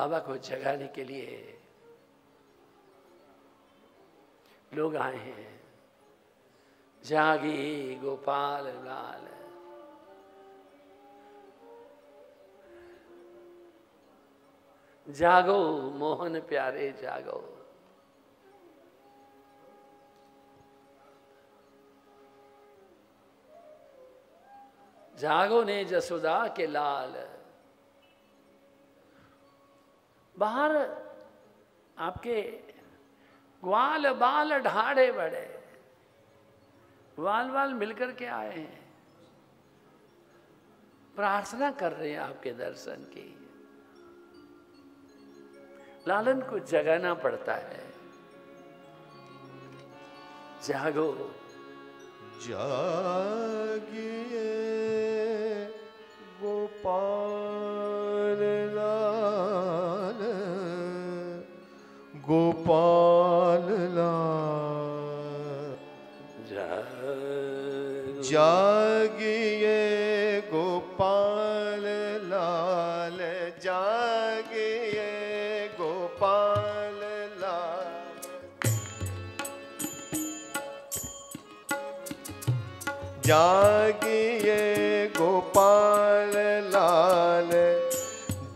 बाबा को जगाने के लिए लोग आए हैं। जागी गोपाल लाल, जागो मोहन प्यारे जागो। जागो ने जसोदा के लाल। बाहर आपके ग्वाल बाल ढाढ़े बड़े, ग्वाल बाल मिलकर के आए हैं, प्रार्थना कर रहे हैं आपके दर्शन की। लालन को जगाना पड़ता है। जागो जागिए गोपाल लाल, गोपाल लाल। जागिए गोपाल लाल, जागिए गोपाल लाल। जागिए गोपाल लाल,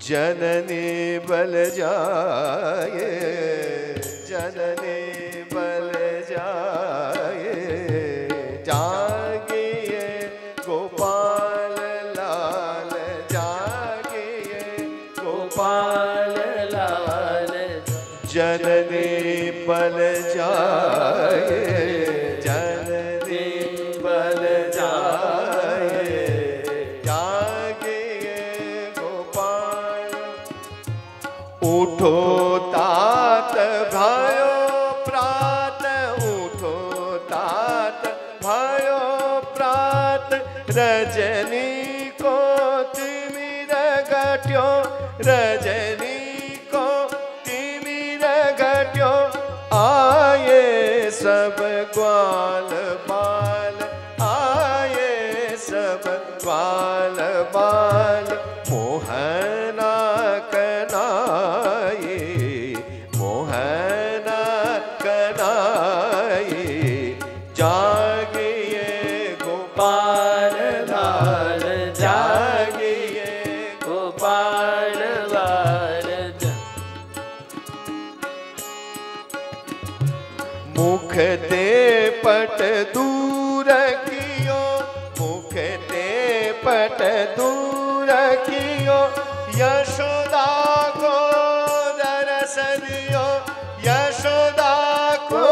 जननी बल जाए, जननी बल जाए। जागिए गोपाल लाल, जागिए गोपाल लाल, जननी बल जाए, जननी बल जाए। जागिए गोपाल। उठो तात भयो प्रात, उठो तात भयो प्रात। रजनी को तिमिर घट्यो, रजनी को तिमिर घट्यो। आए सब ग्वाल बाल, आए सब ग्वाल बाल। मोहना कनाई, मोहना कनाई। जागिए गोपाल लाल, जागिए गोपाल लाल। मुख ते पट दूर कियो, मुख ते पट दूर कियो। यशोदा को दर्शनियो, यशोदा को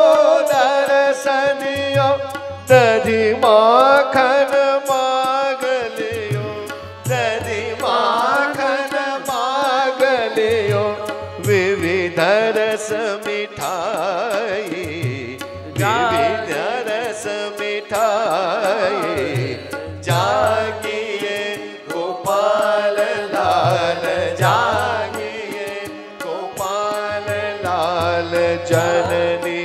दर्शनियो। दधी माखन माग लियो, दधी माखन माग लियो। विविध रस मिठाई, विविध रस मिठाई। जागिए गोपाल लाल, जागिए गोपाल लाल। जननी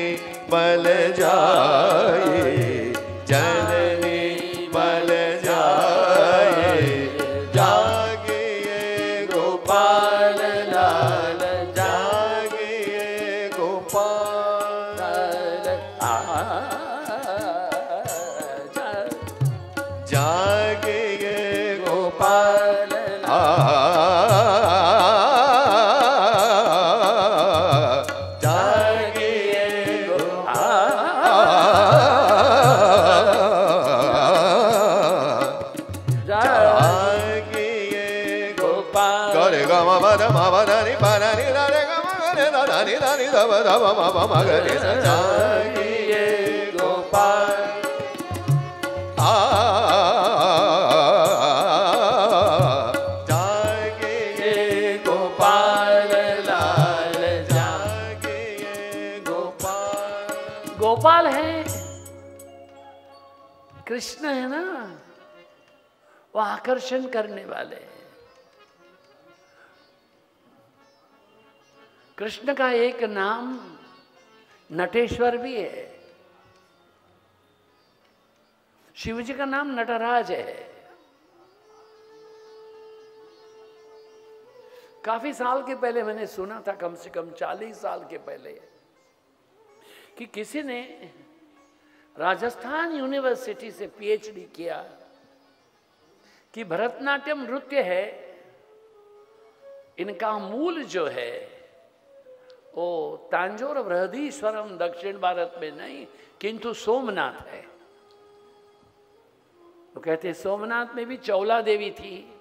बल जाए, जननी बल जाए। जागिए गोपाल लाल, जागिए गोपाल जागिए गोपाल। जागिए जागिए गोपाल। गरे ग म द म ब द नि प न नि द रे ग म ग रे द ध नि द नि द ब ध ब म ब म ग रे स। जागिए गोपाल। जागिए गोपाल लाल, जागिए गोपाल। गोपाल है, कृष्ण है ना, वो आकर्षण करने वाले हैं। कृष्ण का एक नाम नटेश्वर भी है, शिव जी का नाम नटराज है। काफी साल के पहले मैंने सुना था, कम से कम 40 साल के पहले, कि किसी ने राजस्थान यूनिवर्सिटी से पीएचडी किया कि भरतनाट्यम नृत्य है, इनका मूल जो है वो तांजोर बृहदीश्वरम दक्षिण भारत में नहीं किंतु सोमनाथ है। तो कहते हैं सोमनाथ में भी चौला देवी थी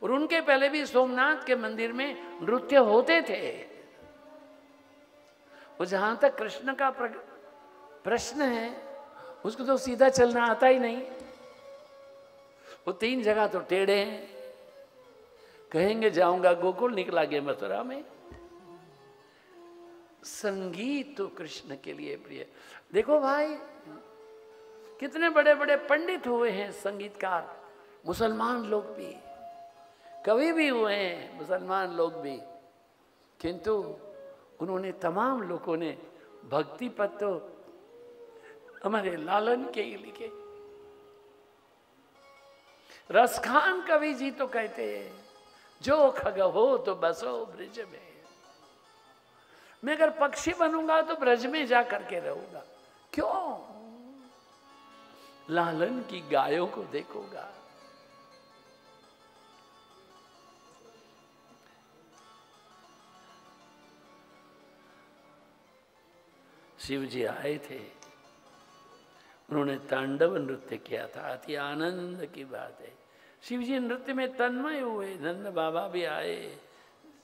और उनके पहले भी सोमनाथ के मंदिर में नृत्य होते थे। वो जहां तक कृष्ण का प्रश्न है, उसको तो सीधा चलना आता ही नहीं। वो 3 जगह तो टेढ़े हैं। कहेंगे जाऊंगा गोकुल, निकला गया मथुरा में। संगीत तो कृष्ण के लिए प्रिय। देखो भाई, कितने बड़े बड़े पंडित हुए हैं संगीतकार, मुसलमान लोग भी, कवि भी हुए हैं मुसलमान लोग भी, किंतु उन्होंने तमाम लोगों ने भक्ति पद तो हमारे लालन के ही लिखे। रसखान कवि जी तो कहते हैं, जो खग हो तो बसो ब्रज में। मैं अगर पक्षी बनूंगा तो ब्रज में जा करके रहूंगा। क्यों? लालन की गायों को देखूंगा। शिव जी आए थे, उन्होंने तांडव नृत्य किया था, अति आनंद की बात है। शिव जी नृत्य में तन्मय हुए। नंद बाबा भी आए,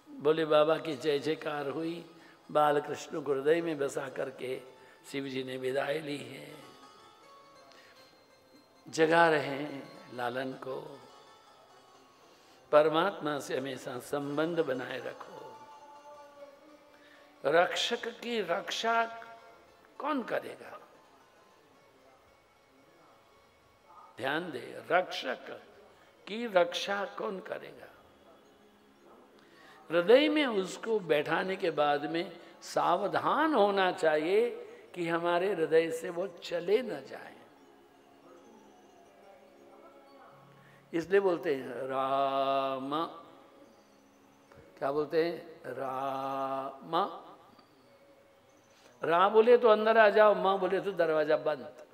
बोले बाबा की जय जयकार हुई। बाल कृष्ण को हृदय में बसा करके शिव जी ने विदाई ली है। जगा रहे लालन को, परमात्मा से हमेशा संबंध बनाए रखो। रक्षक की रक्षा कौन करेगा? ध्यान दे, रक्षक की रक्षा कौन करेगा? हृदय में उसको बैठाने के बाद में सावधान होना चाहिए कि हमारे हृदय से वो चले न जाए। इसलिए बोलते हैं राम, क्या बोलते हैं? राम। रा बोले तो अंदर आ जाओ, मां बोले तो दरवाजा बंद।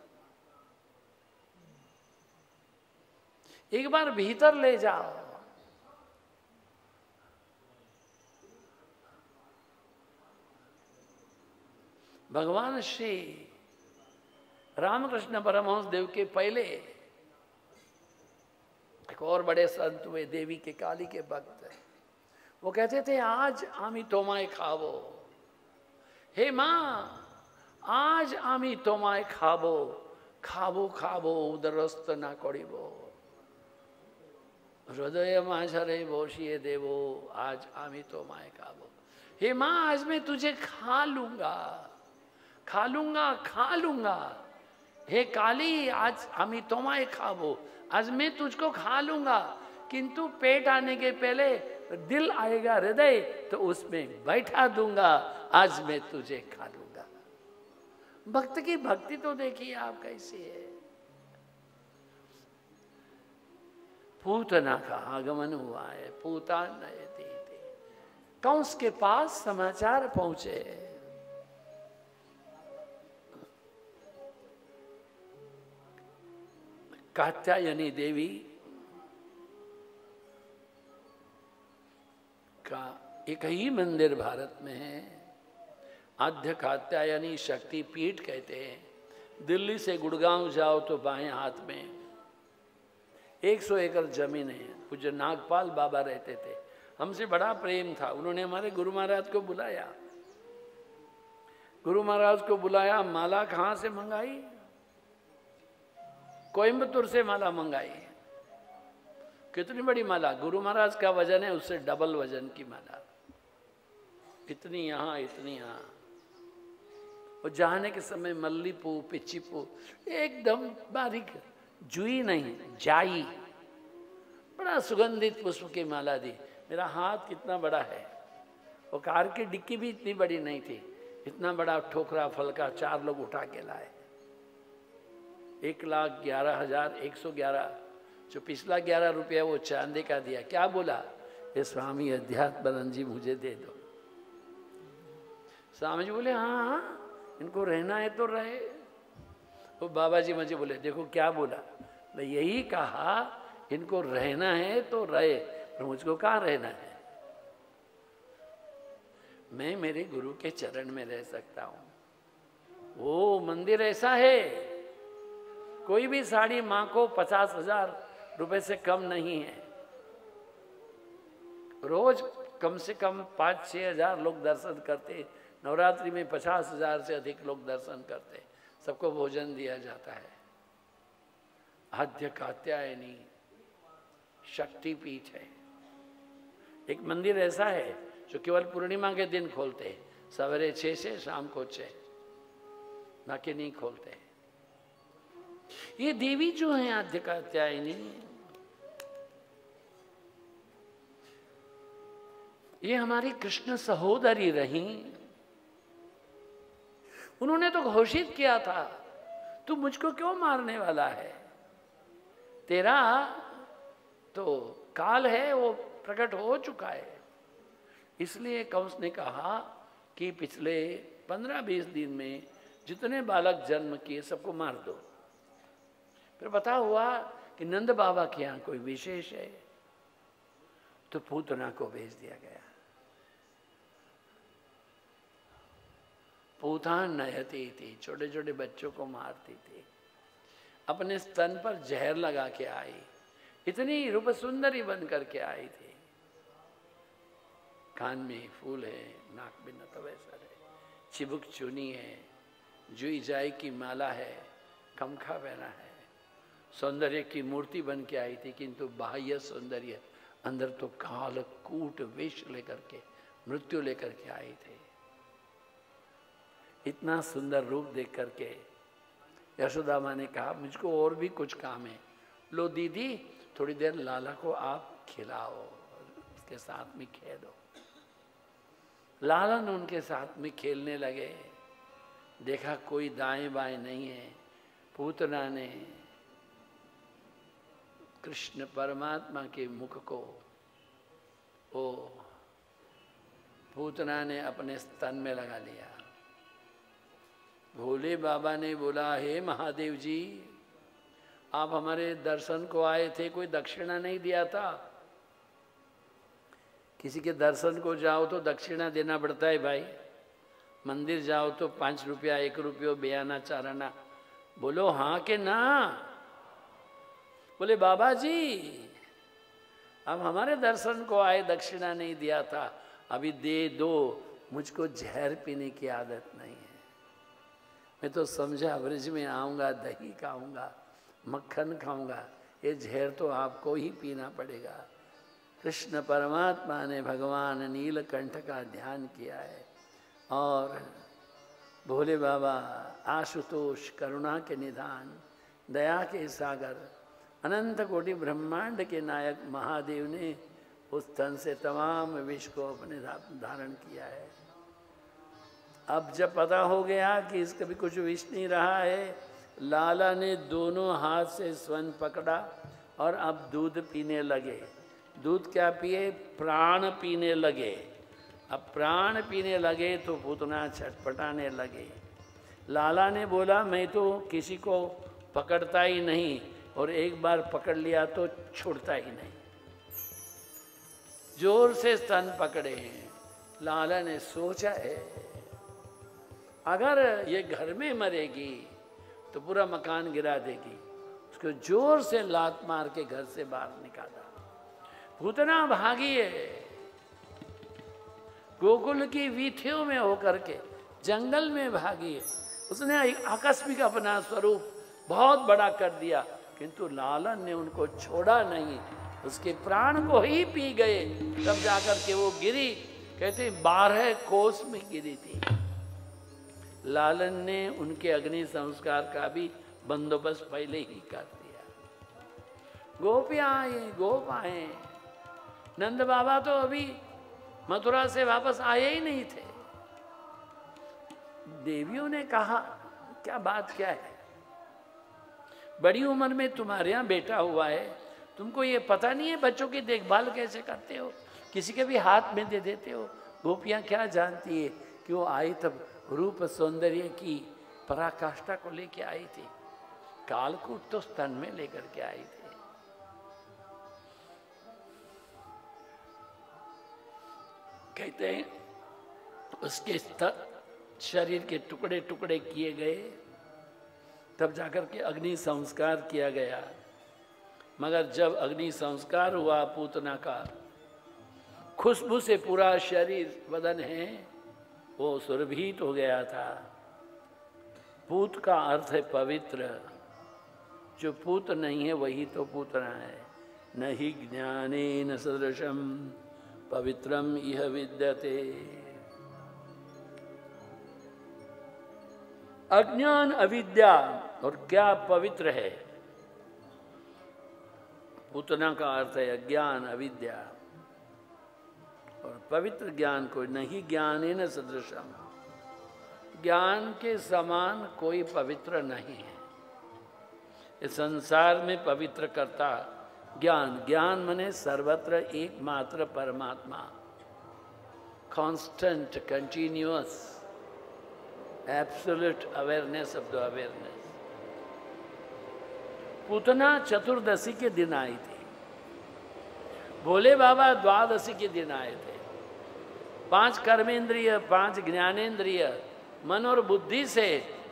एक बार भीतर ले जाओ। भगवान श्री रामकृष्ण परमहंस देव के पहले एक और बड़े संत हुए, देवी के काली के भक्त है। वो कहते थे, आज आमी तोमाय खावो। हे मां, आज आमी तोमाय खाबो, खाबो खाबो उदरस्त ना करिबो। हृदय माझरे बोशिए देवो, आज आमी तोमाय खाबो। हे मां, आज मैं तुझे खा लूंगा, खा लूंगा, खा लूंगा। हे काली, आज आमी तोमाय खाबो, आज मैं तुझको खा लूंगा, किंतु पेट आने के पहले दिल आएगा, हृदय, तो उसमें बैठा दूंगा। आज मैं तुझे खा लूंगा। भक्त की भक्ति तो देखिए आप कैसी है। पूतना का आगमन हुआ है, पूता नयति। कंस के पास समाचार पहुंचे, कात्यायनी देवी का एक ही मंदिर भारत में है, आद्य कात्यायनी शक्ति पीठ कहते हैं। दिल्ली से गुड़गांव जाओ तो बाएं हाथ में 100 एकड़ जमीन है। पूज्य नागपाल बाबा रहते थे, हमसे बड़ा प्रेम था। उन्होंने हमारे गुरु महाराज को बुलाया, गुरु महाराज को बुलाया। माला कहाँ से मंगाई? कोयम्बतूर से माला मंगाई। कितनी बड़ी माला, गुरु महाराज का वजन है उससे डबल वजन की माला। इतनी यहाँ, इतनी यहाँ। और जाने के समय मल्लीपू, पिच्चीपू, एकदम बारीक, जुई नहीं, जाई, बड़ा सुगंधित पुष्प की माला दी। मेरा हाथ कितना बड़ा है। वो कार की डिक्की भी इतनी बड़ी नहीं थी, इतना बड़ा ठोकरा फल का 4 लोग उठा के लाए। 1,11,111, जो पिछला 11 रुपया वो चांदी का दिया। क्या बोला? ये स्वामी अध्यात्मानंद जी मुझे दे दो। स्वामी जी बोले हाँ हाँ इनको रहना है तो रहे। वो बाबा जी मुझे बोले देखो क्या बोला, मैं यही कहा इनको रहना है तो रहे, पर मुझको कहाँ रहना है। मैं मेरे गुरु के चरण में रह सकता हूं। वो मंदिर ऐसा है, कोई भी साड़ी मां को 50,000 रुपए से कम नहीं है। रोज कम से कम 5-6 हजार लोग दर्शन करते, नवरात्रि में 50,000 से अधिक लोग दर्शन करते, सबको भोजन दिया जाता है। आद्य कात्यायनी शक्तिपीठ है। एक मंदिर ऐसा है जो केवल पूर्णिमा के दिन खोलते हैं, सवेरे 6 से शाम को 6, बाकी नहीं खोलते। ये देवी जो है आद्य कात्यायनी, ये हमारी कृष्ण सहोदरी रही। उन्होंने तो घोषित किया था तू मुझको क्यों मारने वाला है, तेरा तो काल है वो प्रकट हो चुका है। इसलिए कंस ने कहा कि पिछले 15-20 दिन में जितने बालक जन्म किए सबको मार दो। फिर पता हुआ कि नंद बाबा के यहाँ कोई विशेष है, तो पूतना को भेज दिया गया। पूतान नयती थी, छोटे छोटे बच्चों को मारती थी, अपने स्तन पर जहर लगा के आई, इतनी रूप सुंदरी बन करके आई थी। कान में फूल है, नाक में नतवेसर है, चिबुक चुनी है, जुई जाई की माला है, कमखा पहना है, सौंदर्य की मूर्ति बन के आई थी, किंतु बाह्य सौंदर्य अंदर तो काल कूट विष लेकर के, मृत्यु लेकर के आई थी। इतना सुंदर रूप देख करके यशोदा माँ ने कहा मुझको और भी कुछ काम है, लो दीदी थोड़ी देर लाला को आप खिलाओ, उसके साथ में खेलो। लालन उनके साथ में खेलने लगे। देखा कोई दाएं बाएं नहीं है। पूतना ने कृष्ण परमात्मा के मुख को वो पूतना ने अपने स्तन में लगा लिया। भोले बाबा ने बोला हे महादेव जी, आप हमारे दर्शन को आए थे, कोई दक्षिणा नहीं दिया था। किसी के दर्शन को जाओ तो दक्षिणा देना पड़ता है भाई। मंदिर जाओ तो 5 रुपया 1 रुपया बयाना चाराना, बोलो हाँ के ना। बोले बाबा जी आप हमारे दर्शन को आए, दक्षिणा नहीं दिया था, अभी दे दो, मुझको जहर पीने की आदत नहीं है। मैं तो समझा ब्रज में आऊँगा, दही खाऊंगा, मक्खन खाऊंगा, ये जहर तो आपको ही पीना पड़ेगा। कृष्ण परमात्मा ने भगवान नीलकंठ का ध्यान किया है और भोले बाबा आशुतोष, करुणा के निधान, दया के सागर, अनंत कोटि ब्रह्मांड के नायक महादेव ने उस तन से तमाम विष को अपने धारण किया है। अब जब पता हो गया कि इसका भी कुछ विष नहीं रहा है, लाला ने दोनों हाथ से स्वर्ण पकड़ा और अब दूध पीने लगे। दूध क्या पिए? प्राण पीने लगे। अब प्राण पीने लगे तो पूतना छटपटाने लगे। लाला ने बोला मैं तो किसी को पकड़ता ही नहीं, और एक बार पकड़ लिया तो छोड़ता ही नहीं। जोर से स्तन पकड़े हैं। लाला ने सोचा है अगर ये घर में मरेगी तो पूरा मकान गिरा देगी। उसको जोर से लात मार के घर से बाहर निकाला। पूतना भागी है, गोकुल की वीथियों में होकर के जंगल में भागी है। उसने आकस्मिक अपना स्वरूप बहुत बड़ा कर दिया, किंतु लालन ने उनको छोड़ा नहीं, उसके प्राण को ही पी गए। तब जाकर के वो गिरी, कहते 12 कोस में गिरी थी। लालन ने उनके अग्नि संस्कार का भी बंदोबस्त पहले ही कर दिया। गोपियां आए, गोप आए। नंद बाबा तो अभी मथुरा से वापस आए ही नहीं थे। देवियों ने कहा क्या बात क्या है, बड़ी उम्र में तुम्हारे यहाँ बेटा हुआ है, तुमको ये पता नहीं है बच्चों की देखभाल कैसे करते हो, किसी के भी हाथ में दे देते हो। गोपियां क्या जानती है कि वो आई तब रूप सौंदर्य की पराकाष्ठा को लेके आई थी, कालकूट तो स्तन में लेकर के आई थी। कहते हैं उसके शरीर के टुकड़े टुकड़े किए गए, तब जाकर के अग्नि संस्कार किया गया। मगर जब अग्नि संस्कार हुआ पूतना का, खुशबू से पूरा शरीर बदन है वो सुरभित हो गया था। पूत का अर्थ है पवित्र, जो पूत नहीं है वही तो पूतना है। न ही ज्ञानेन सदृशम पवित्रम इह विद्यते। अज्ञान अविद्या और क्या पवित्र है। पूतना का अर्थ है अज्ञान अविद्या, और पवित्र ज्ञान को नहीं ज्ञानेन सदृशम, ज्ञान के समान कोई पवित्र नहीं है। इस संसार में पवित्र करता ज्ञान, ज्ञान मने सर्वत्र एकमात्र परमात्मा, constant continuous absolute awareness of the awareness. Putana Chaturdashi के दिन आई थी, भोले बाबा द्वादशी के दिन आए थे। 5 कर्मेंद्रिय 5 ज्ञानेंद्रिय मन और बुद्धि से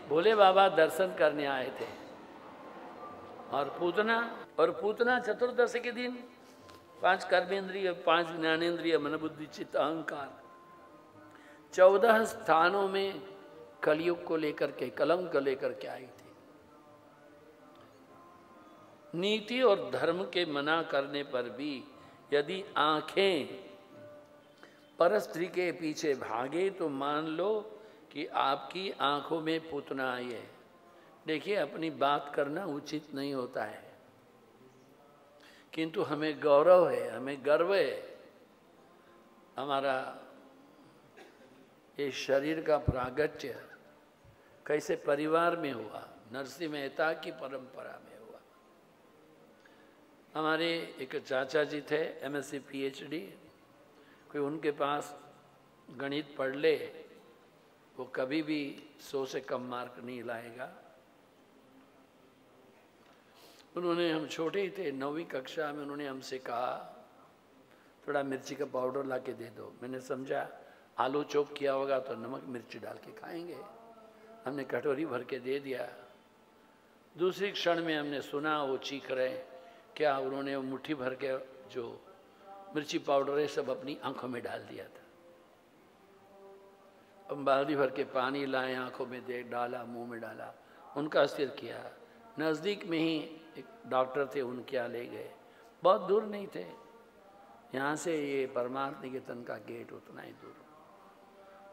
भोले बाबा दर्शन करने आए थे। और पूतना चतुर्दशी के दिन 5 कर्मेंद्रिय 5 ज्ञानेंद्रिय मन बुद्धि चित्त अहंकार 14 स्थानों में कलयुग को लेकर के, कलंक को लेकर के आई थी। नीति और धर्म के मना करने पर भी यदि आंखें परस्त्री के पीछे भागे तो मान लो कि आपकी आंखों में पूतना आई है। देखिए, अपनी बात करना उचित नहीं होता है, किंतु हमें गौरव है, हमें गर्व है। हमारा ये शरीर का प्रागट्य कैसे परिवार में हुआ, नरसिंह मेहता की परंपरा में हुआ। हमारे एक चाचा जी थे MSc PhD, कोई उनके पास गणित पढ़ ले वो कभी भी 100 से कम मार्क नहीं लाएगा। उन्होंने, हम छोटे ही थे 9वीं कक्षा में, उन्होंने हमसे कहा थोड़ा मिर्ची का पाउडर ला के दे दो। मैंने समझा आलू चॉप किया होगा तो नमक मिर्ची डाल के खाएंगे। हमने कटोरी भर के दे दिया। दूसरी क्षण में हमने सुना वो चीख रहे। क्या उन्होंने वो मुट्ठी भर के जो मिर्ची पाउडर है सब अपनी आंखों में डाल दिया था। हम बाल्टी भर के पानी लाए, आंखों में दे डाला, मुंह में डाला, उनका सिर किया। नज़दीक में ही एक डॉक्टर थे, उनके यहाँ ले गए। बहुत दूर नहीं थे, यहाँ से ये परमार्थ निकेतन का गेट उतना ही दूर।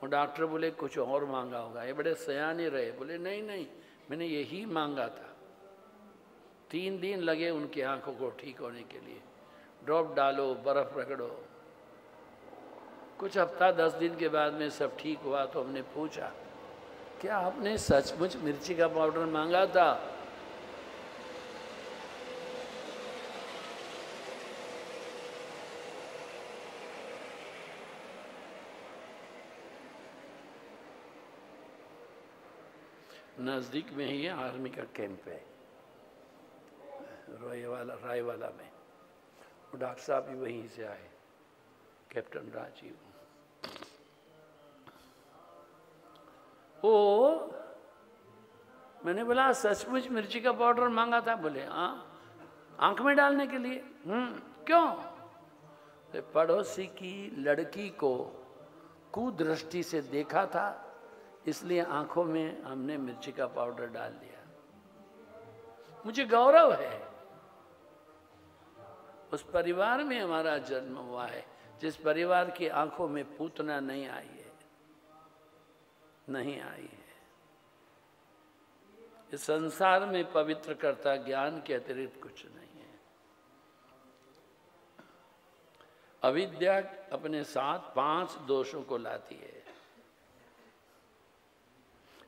वो डॉक्टर बोले कुछ और मांगा होगा। ये बड़े सयाने रहे, बोले नहीं नहीं मैंने यही मांगा था। 3 दिन लगे उनकी आंखों को ठीक होने के लिए। ड्रॉप डालो, बर्फ रगड़ो। कुछ हफ्ता 10 दिन के बाद में सब ठीक हुआ तो हमने पूछा क्या आपने सचमुच मिर्ची का पाउडर मांगा था? नज़दीक में ही आर्मी का कैंप है रायवाला में। वो डॉक्टर साहब भी वहीं से आए, कैप्टन राजीव। ओ मैंने बोला सचमुच मिर्ची का पाउडर मांगा था? बोले हाँ, आंख में डालने के लिए। क्यों? तो पड़ोसी की लड़की को कुदृष्टि से देखा था, इसलिए आंखों में हमने मिर्ची का पाउडर डाल दिया। मुझे गौरव है, उस परिवार में हमारा जन्म हुआ है जिस परिवार की आंखों में पूतना नहीं आई है, नहीं आई है। इस संसार में पवित्र करता ज्ञान के अतिरिक्त कुछ नहीं है। अविद्या अपने साथ 5 दोषों को लाती है।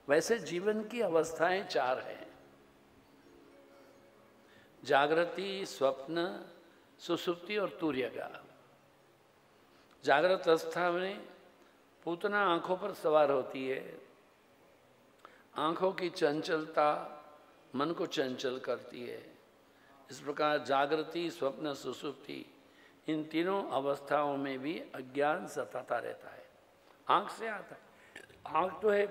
वैसे जीवन की अवस्थाएं 4 हैं: जागृति, स्वप्न, सुसुप्ति और तुर्यगा। जागृत अवस्था में पूतना आंखों पर सवार होती है। आंखों की चंचलता मन को चंचल करती है। इस प्रकार जागृति, स्वप्न, सुषुप्ति, इन तीनों अवस्थाओं में भी अज्ञान सताता रहता है। आंख से आता है। आंख तो है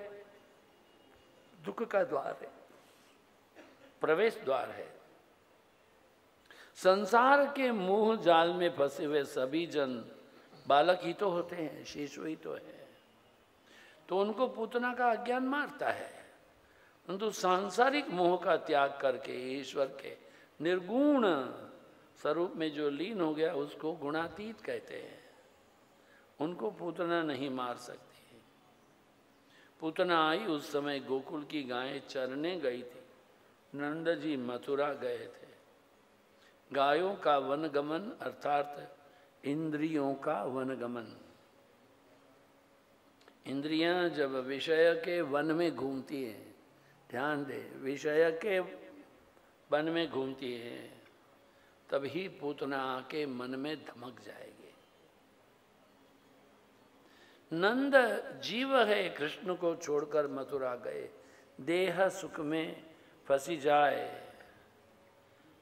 दुख का द्वार है, प्रवेश द्वार है। संसार के मोह जाल में फंसे हुए सभी जन बालक ही तो होते हैं, शिशु ही तो है, तो उनको पूतना का अज्ञान मारता है। परंतु सांसारिक मोह का त्याग करके ईश्वर के निर्गुण स्वरूप में जो लीन हो गया उसको गुणातीत कहते हैं। उनको पूतना नहीं मार सकती। पूतना आई उस समय गोकुल की गायें चरने गई थी। नंद जी मथुरा गए थे। गायों का वनगमन अर्थात इंद्रियों का वनगमन। इंद्रियां जब विषय के वन में घूमती हैं, ध्यान दे, विषय के वन में घूमती है, तभी पूतना आके मन में धमक जाएगी। नंद जीव है, कृष्ण को छोड़कर मथुरा गए। देह सुख में फंसी जाए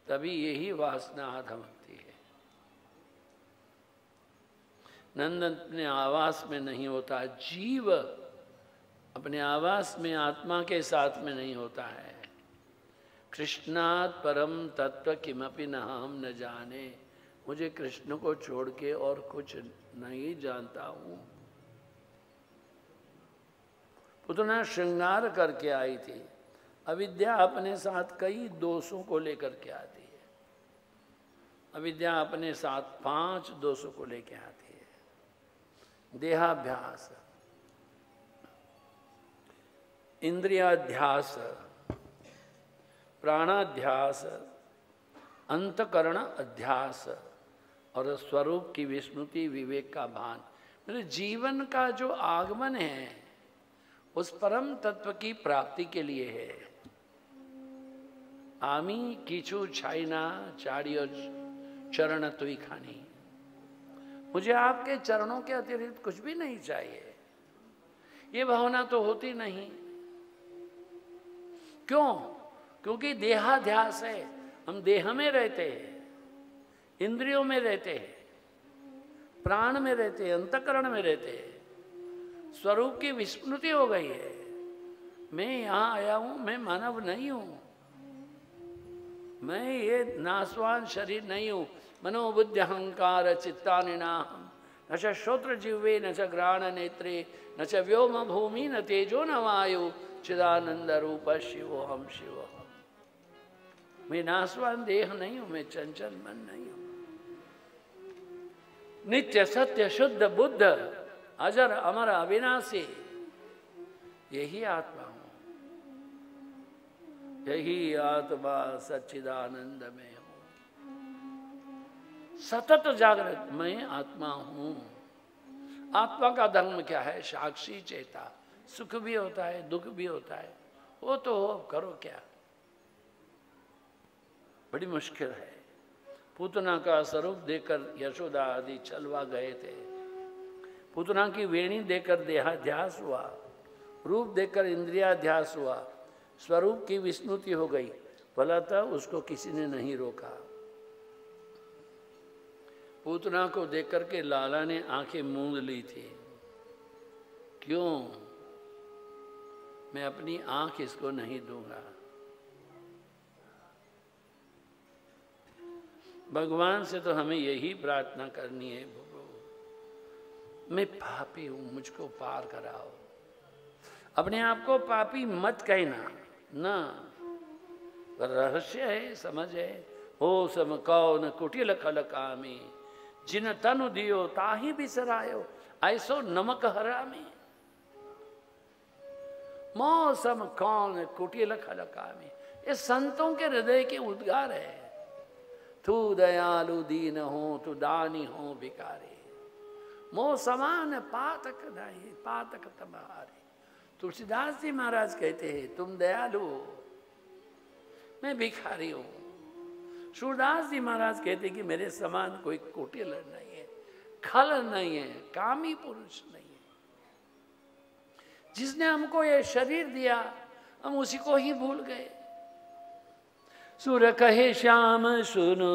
तभी यही वासना धमकती है। नंद अपने आवास में नहीं होता, जीव अपने आवास में आत्मा के साथ में नहीं होता है। कृष्णात् परम तत्व किमपि न हम न जाने। मुझे कृष्ण को छोड़ के और कुछ नहीं जानता हूं। पूतना श्रृंगार करके आई थी। अविद्या अपने साथ कई दोषों को लेकर के आती है। अविद्या अपने साथ 5 दोषों को लेकर आती है। देहाभ्यास, इंद्रियाध्यास, प्राणाध्यास, अंतकरण अध्यास और स्वरूप की विस्मृति, विवेक का भान। मेरे जीवन का जो आगमन है उस परम तत्व की प्राप्ति के लिए है। आमी किचु छाइना चाड़ियो चरण तुई खानी। मुझे आपके चरणों के अतिरिक्त कुछ भी नहीं चाहिए। ये भावना तो होती नहीं। क्यों? क्योंकि देहाध्यास है। हम देह में रहते हैं, इंद्रियों में रहते हैं, प्राण में रहते हैं, अंतकरण में रहते हैं। स्वरूप की विस्मृति हो गई है। मैं यहां आया हूं, मैं मानव नहीं हूं, मैं ये नासवान शरीर नहीं हूं। मनोबुद्धि अहंकार चित्तानिनाहम न च श्रोत्र जिह्वे न च घ्राण नेत्रे न च व्योम भूमि न तेजो न वायु चिदानंद रूप शिवो हम शिव। मैं नासवान देह नहीं हूं, मैं चंचल मन नहीं हूं। नित्य सत्य शुद्ध बुद्ध अजर अमर अविनाशी यही आत्मा हूं। यही आत्मा सच्चिदानंद में हूं। सतत जागृत मैं आत्मा हूं। आत्मा का धर्म क्या है? साक्षी चेता। सुख भी होता है, दुख भी होता है, वो तो हो, करो क्या। बड़ी मुश्किल है। पूतना का स्वरूप देकर यशोदा आदि चलवा गए थे। पूतना की वेणी देकर देहाध्यास हुआ, रूप देकर इंद्रियाध्यास हुआ, स्वरूप की विस्मृति हो गई। फलतः उसको किसी ने नहीं रोका। पूतना को देख के लाला ने आंखें मूंद ली थी। क्यों? मैं अपनी आंख इसको नहीं दूंगा। भगवान से तो हमें यही प्रार्थना करनी है, मैं पापी हूं, मुझको पार कराओ। अपने आप को पापी मत कहना ना, रहस्य है, समझ है। हो सम कौन कुटिल खल कामी जिन तनु दियो ताही बिसरायो ऐसो नमक हरामी। मौसम कौन कुटिल खल कामी, ये संतों के हृदय के उद्गार है। तू दयालु दीन हो, तू दानी हो भिखारी, मोह समान पातक नहीं पातक तुम्हारे। तुलसीदास जी महाराज कहते हैं तुम दयालु हो, मैं भिखारी हूं। सूरदास जी महाराज कहते कि मेरे समान कोई कुटिल नहीं है। खल नहीं है, कामी पुरुष नहीं है। जिसने हमको ये शरीर दिया हम उसी को ही भूल गए। सुर कहे श्याम सुनो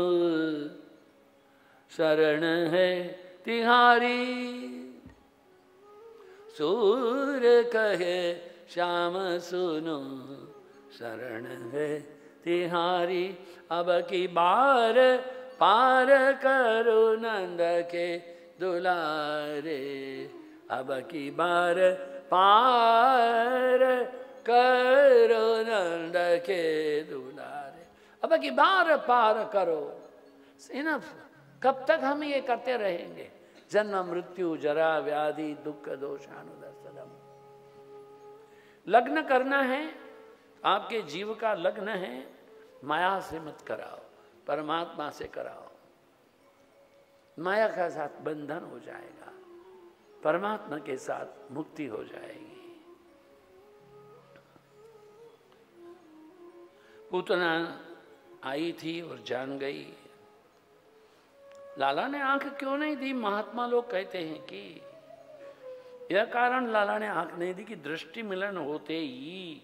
शरण है तिहारी, सुर कहे श्याम सुनो शरण है तिहारी, अब की बार पार करो नंद के दुलारे, अब की बार पार करो नंद के दुलारे, अब की बार पार करो। इनफ। कब तक हम ये करते रहेंगे? जन्म मृत्यु जरा व्याधि दुख दोषानुदर्शनम। लग्न करना है, आपके जीव का लग्न है, माया से मत कराओ, परमात्मा से कराओ। माया का साथ बंधन हो जाएगा, परमात्मा के साथ मुक्ति हो जाएगी। पूतना आई थी और जान गई। लाला ने आंख क्यों नहीं दी? महात्मा लोग कहते हैं कि यह कारण लाला ने आंख नहीं दी कि दृष्टि मिलन होते ही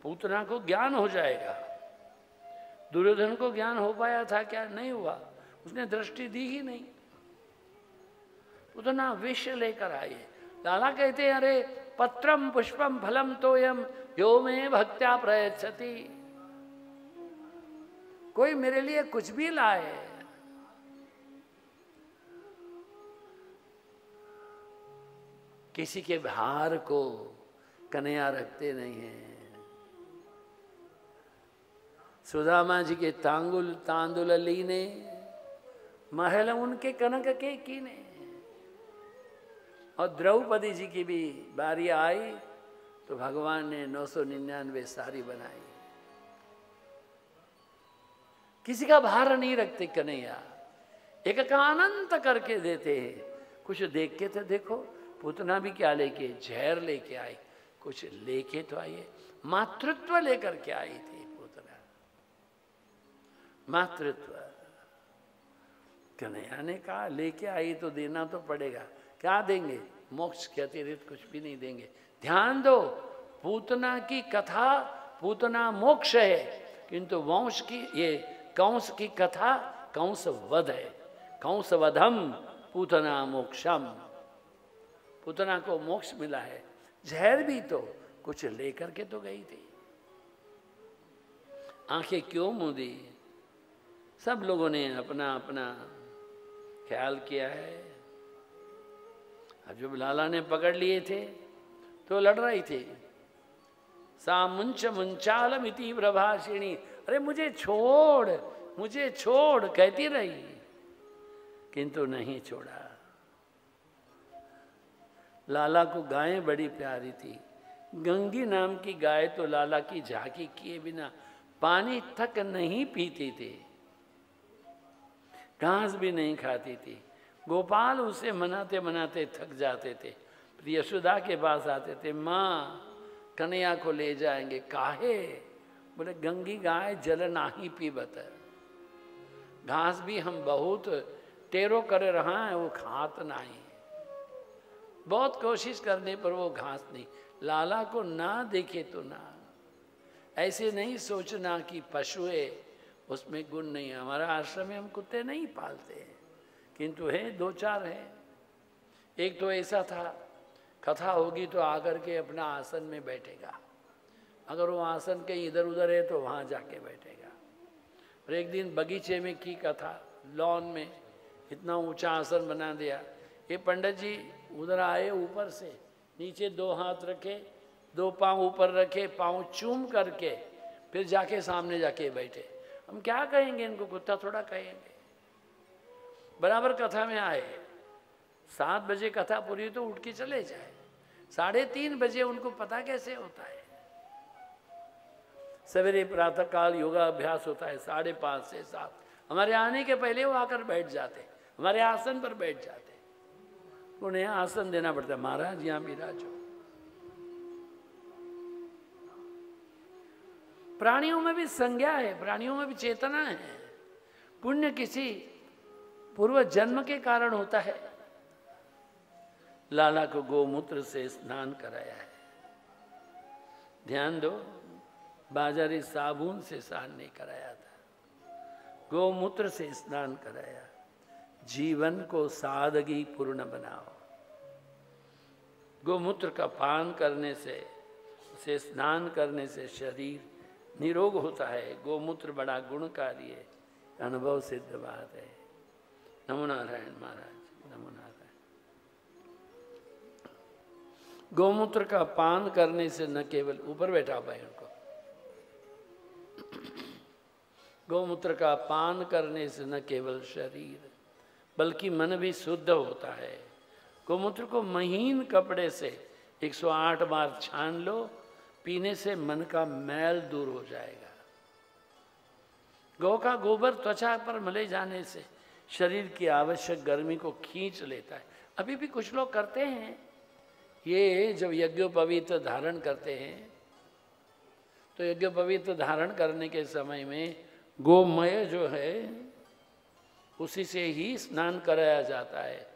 पूतना को ज्ञान हो जाएगा। दुर्योधन को ज्ञान हो पाया था क्या? नहीं हुआ, उसने दृष्टि दी ही नहीं। पूतना विष लेकर आए। लाला कहते हैं अरे पत्रम पुष्पम फलम तोयम यो में भक्त्या प्रयच्छति। कोई मेरे लिए कुछ भी लाए, किसी के भार को कन्हैया रखते नहीं हैं। सुदामा जी के तांदुल लीने, महल उनके कनक के कीने। और द्रौपदी जी की भी बारी आई तो भगवान ने 999 साड़ी बनाई। किसी का भार नहीं रखते कन्हैया, एक का अनंत करके देते हैं। कुछ देख के तो देखो, पूतना भी क्या लेके, जहर लेके आई, कुछ लेके तो आई, मातृत्व लेकर के आई थी पूतना। मातृत्व कन्हैया ने कहा लेके आई तो देना तो पड़ेगा। क्या देंगे? मोक्ष के अतिरिक्त कुछ भी नहीं देंगे। ध्यान दो, पूतना की कथा, पूतना मोक्ष है, किंतु वंश की ये कंस की कथा कंस वध है। कंस वधम पूतना मोक्षम। पूतना को मोक्ष मिला है। जहर भी तो कुछ लेकर के तो गई थी। आंखें क्यों मूंदी? सब लोगों ने अपना अपना ख्याल किया है। अब जब लाला ने पकड़ लिए थे तो लड़ रही थी। सा मुंच मुंचाल मिति प्रभाषिणी, अरे मुझे छोड़, मुझे छोड़ कहती रही, किंतु नहीं छोड़ा। लाला को गायें बड़ी प्यारी थी। गंगी नाम की गाय तो लाला की झांकी किए बिना पानी तक नहीं पीती थी, घास भी नहीं खाती थी। गोपाल उसे मनाते मनाते थक जाते थे, यशोदा के पास आते थे, माँ कन्हैया को ले जाएंगे। काहे? बोले गंगी गाय जल नाही पीबत। घास भी हम बहुत टेरो कर रहा है, वो खात नहीं। बहुत कोशिश करने पर वो घास नहीं। लाला को ना देखे तो ना, ऐसे नहीं सोचना कि पशु है उसमें गुण नहीं है। हमारा आश्रम में हम कुत्ते नहीं पालते हैं, किंतु है दो चार है। एक तो ऐसा था, कथा होगी तो आकर के अपना आसन में बैठेगा, अगर वो आसन कहीं इधर उधर है तो वहाँ जाके बैठेगा। और एक दिन बगीचे में की कथा, लॉन में इतना ऊंचा आसन बना दिया। ये पंडित जी उधर आए, ऊपर से नीचे दो हाथ रखे, दो पांव ऊपर रखे, पांव चूम करके फिर जाके सामने जाके बैठे। हम क्या कहेंगे इनको? कुत्ता थोड़ा कहेंगे। बराबर कथा में आए, 7 बजे कथा पूरी तो उठ के चले जाए। 3:30 बजे उनको पता कैसे होता है? सवेरे प्रातः काल योगा अभ्यास होता है 5:30 से 7। हमारे आने के पहले वो आकर बैठ जाते, हमारे आसन पर बैठ जाते। उन्हें आसन देना पड़ता, महाराज यहाँ विराजो। प्राणियों में भी संज्ञा है, प्राणियों में भी चेतना है। पुण्य किसी पूर्व जन्म के कारण होता है। लाला को गोमूत्र से स्नान कराया है। ध्यान दो, बाजारी साबुन से स्नान नहीं कराया था, गोमूत्र से स्नान कराया। जीवन को सादगी पूर्ण बनाओ। गोमूत्र का पान करने से स्नान करने से शरीर निरोग होता है। गोमूत्र बड़ा गुणकारी है, अनुभव सिद्ध बात है। नमो नारायण महाराज, नमो नारायण। गोमूत्र का पान करने से न केवल, ऊपर बैठा भाई उनको, गोमूत्र का पान करने से न केवल शरीर बल्कि मन भी शुद्ध होता है। गोमूत्र को महीन कपड़े से 108 बार छान लो, पीने से मन का मैल दूर हो जाएगा। गौ का गोबर त्वचा पर मले जाने से शरीर की आवश्यक गर्मी को खींच लेता है। अभी भी कुछ लोग करते हैं ये, जब यज्ञोपवीत धारण करते हैं तो यज्ञोपवीत धारण करने के समय में गोमय जो है उसी से ही स्नान कराया जाता है।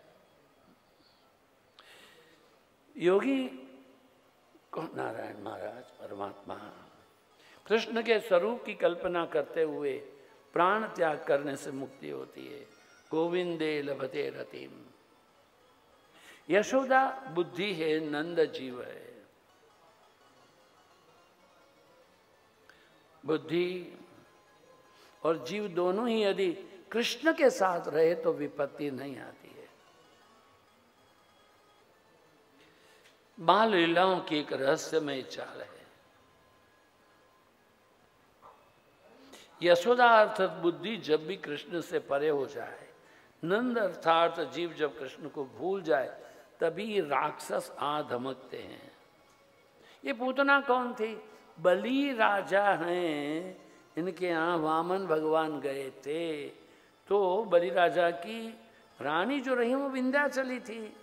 योगी को नारायण महाराज परमात्मा कृष्ण के स्वरूप की कल्पना करते हुए प्राण त्याग करने से मुक्ति होती है। गोविंदे लभते रतिम। यशोदा बुद्धि है, नंद जीव है। बुद्धि और जीव दोनों ही यदि कृष्ण के साथ रहे तो विपत्ति नहीं आती है। बाल लीलाओं की एक रहस्यमय चाल है। यशोदा अर्थात बुद्धि जब भी कृष्ण से परे हो जाए, नंद अर्थात जीव जब कृष्ण को भूल जाए, तभी राक्षस आ धमकते हैं। ये पूतना कौन थी? बलि राजा हैं, इनके यहाँ वामन भगवान गए थे तो बलि राजा की रानी जो रही वो विंध्याचली थी।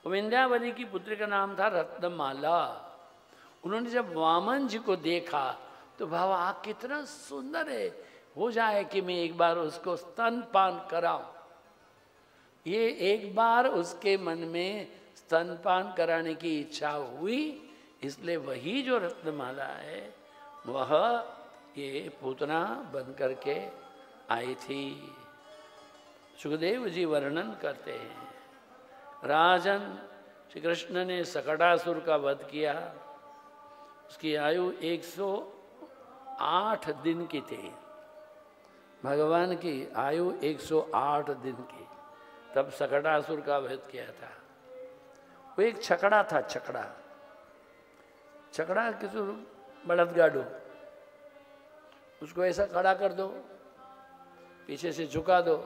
विंध्यावली की पुत्री का नाम था रत्नमाला। उन्होंने जब वामन जी को देखा तो भावा कितना सुंदर है, हो जाए कि मैं एक बार उसको स्तनपान कराऊं। ये एक बार उसके मन में स्तनपान कराने की इच्छा हुई, इसलिए वही जो रत्नमाला है वह ये पूतना बन करके आई थी। सुखदेव जी वर्णन करते हैं, राजन श्री कृष्ण ने सकटासुर का वध किया। उसकी आयु 108 दिन की थी। भगवान की आयु 108 दिन की, तब सकटासुर का वध किया था। वो एक छकड़ा था, छकड़ा छकड़ा किसी बड़दगाड़ो, उसको ऐसा खड़ा कर दो, पीछे से झुका दो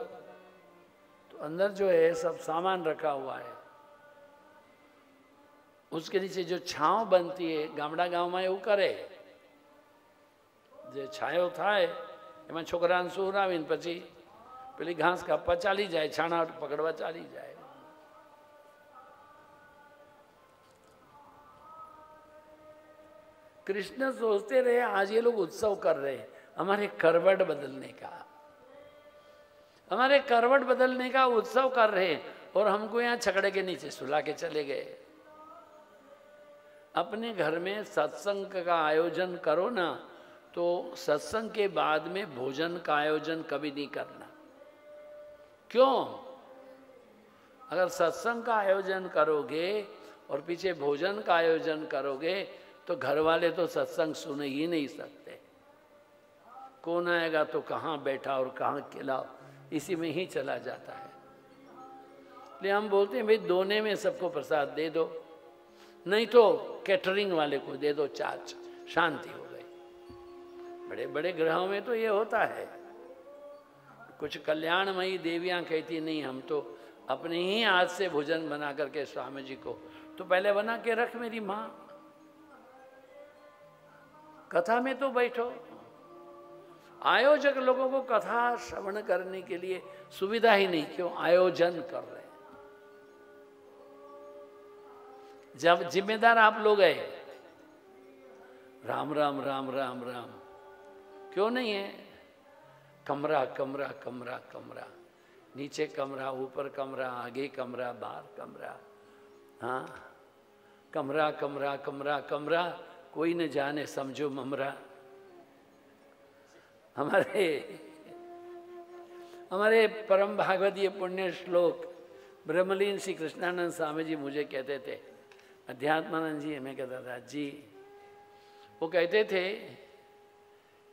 तो अंदर जो है सब सामान रखा हुआ है। उसके नीचे जो छांव बनती है, गामड़ा गाँव में એવું કરે, જે છાયો થાય એમાં છોકરાને સુવડાવીને પછી પેલી ઘાસ કાપવા ચાલી જાય, છાણા પકડવા ચાલી જાય। कृष्ण सोचते रहे आज ये लोग उत्सव कर रहे हैं हमारे करवट बदलने का, हमारे करवट बदलने का उत्सव कर रहे हैं और हमको यहाँ छकड़े के नीचे सुला के चले गए। अपने घर में सत्संग का आयोजन करो ना, तो सत्संग के बाद में भोजन का आयोजन कभी नहीं करना। क्यों? अगर सत्संग का आयोजन करोगे और पीछे भोजन का आयोजन करोगे तो घर वाले तो सत्संग सुन ही नहीं सकते। कौन आएगा तो कहाँ बैठा और कहाँ खिलाओ, इसी में ही चला जाता है। इसलिए हम बोलते हैं भाई दोने में सबको प्रसाद दे दो, नहीं तो कैटरिंग वाले को दे दो चार्ज, शांति हो गई। बड़े बड़े ग्रहों में तो ये होता है। कुछ कल्याणमयी देवियां कहती नहीं, हम तो अपने ही हाथ से भोजन बना करके स्वामी जी को, तो पहले बना के रख मेरी माँ, कथा में तो बैठो। आयोजक लोगों को कथा श्रवण करने के लिए सुविधा ही नहीं, क्यों? आयोजन कर रहे हैं। जब जिम्मेदार आप लोग हैं, राम राम राम राम राम क्यों नहीं है? कमरा कमरा कमरा कमरा, नीचे कमरा, ऊपर कमरा, आगे कमरा, बाहर कमरा, हाँ, कमरा कमरा कमरा कमरा, कोई न जाने समझो ममरा। हमारे परम भागवतीय पुण्य श्लोक ब्रह्मलीन श्री कृष्णानंद स्वामी जी मुझे कहते थे, अध्यात्मानंद जी हमें कहता था जी, वो कहते थे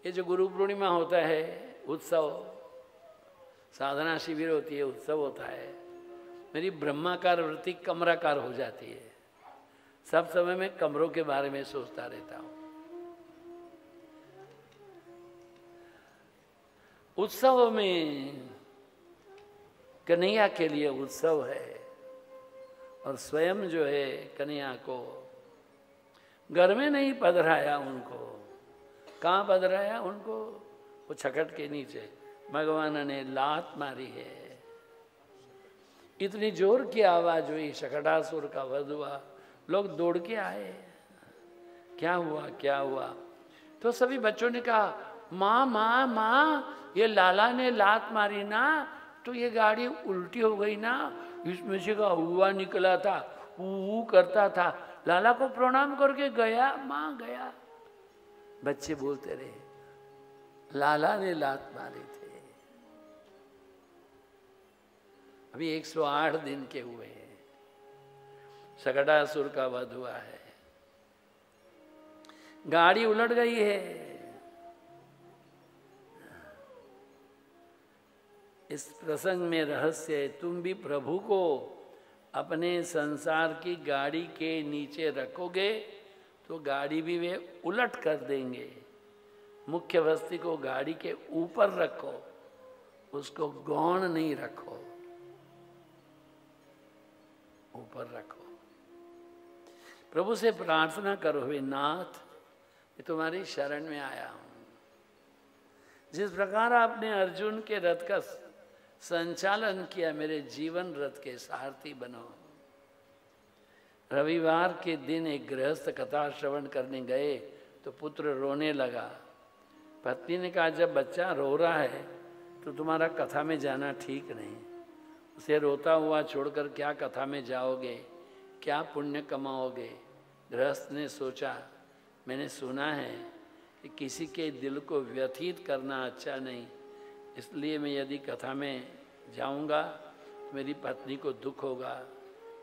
ये जो गुरु पूर्णिमा होता है उत्सव, साधना शिविर होती है, उत्सव होता है, मेरी ब्रह्माकार वृत्ति कमराकार हो जाती है। सब समय में कमरों के बारे में सोचता रहता हूँ। उत्सव में कन्हैया के लिए उत्सव है, और स्वयं जो है कन्हैया को घर में नहीं पधराया उनको। कहाँ पधराया उनको? वो छकट के नीचे भगवान ने लात मारी है। इतनी जोर की आवाज हुई, शकटासुर का वध हुआ, लोग दौड़ के आए, क्या हुआ क्या हुआ? तो सभी बच्चों ने कहा, माँ माँ माँ, ये लाला ने लात मारी ना, तो ये गाड़ी उल्टी हो गई ना, इसमें से का हुआ निकला था, ऊ करता था, लाला को प्रणाम करके गया, माँ गया। बच्चे बोलते रहे, लाला ने लात मारी थे। अभी 108 दिन के हुए हैं, शकटासुर का वध हुआ है, गाड़ी उलट गई है। इस प्रसंग में रहस्य है, तुम भी प्रभु को अपने संसार की गाड़ी के नीचे रखोगे तो गाड़ी भी वे उलट कर देंगे। मुख्य वस्तु को गाड़ी के ऊपर रखो, उसको गौण नहीं रखो, ऊपर रखो। प्रभु से प्रार्थना करो, हे नाथ, मैं तुम्हारी शरण में आया हूं। जिस प्रकार आपने अर्जुन के रथ का संचालन किया, मेरे जीवन रथ के सारथी बनो। रविवार के दिन एक गृहस्थ कथा श्रवण करने गए तो पुत्र रोने लगा। पत्नी ने कहा, जब बच्चा रो रहा है तो तुम्हारा कथा में जाना ठीक नहीं। उसे रोता हुआ छोड़कर क्या कथा में जाओगे, क्या पुण्य कमाओगे? गृहस्थ ने सोचा, मैंने सुना है कि किसी के दिल को व्यथित करना अच्छा नहीं, इसलिए मैं यदि कथा में जाऊंगा तो मेरी पत्नी को दुख होगा।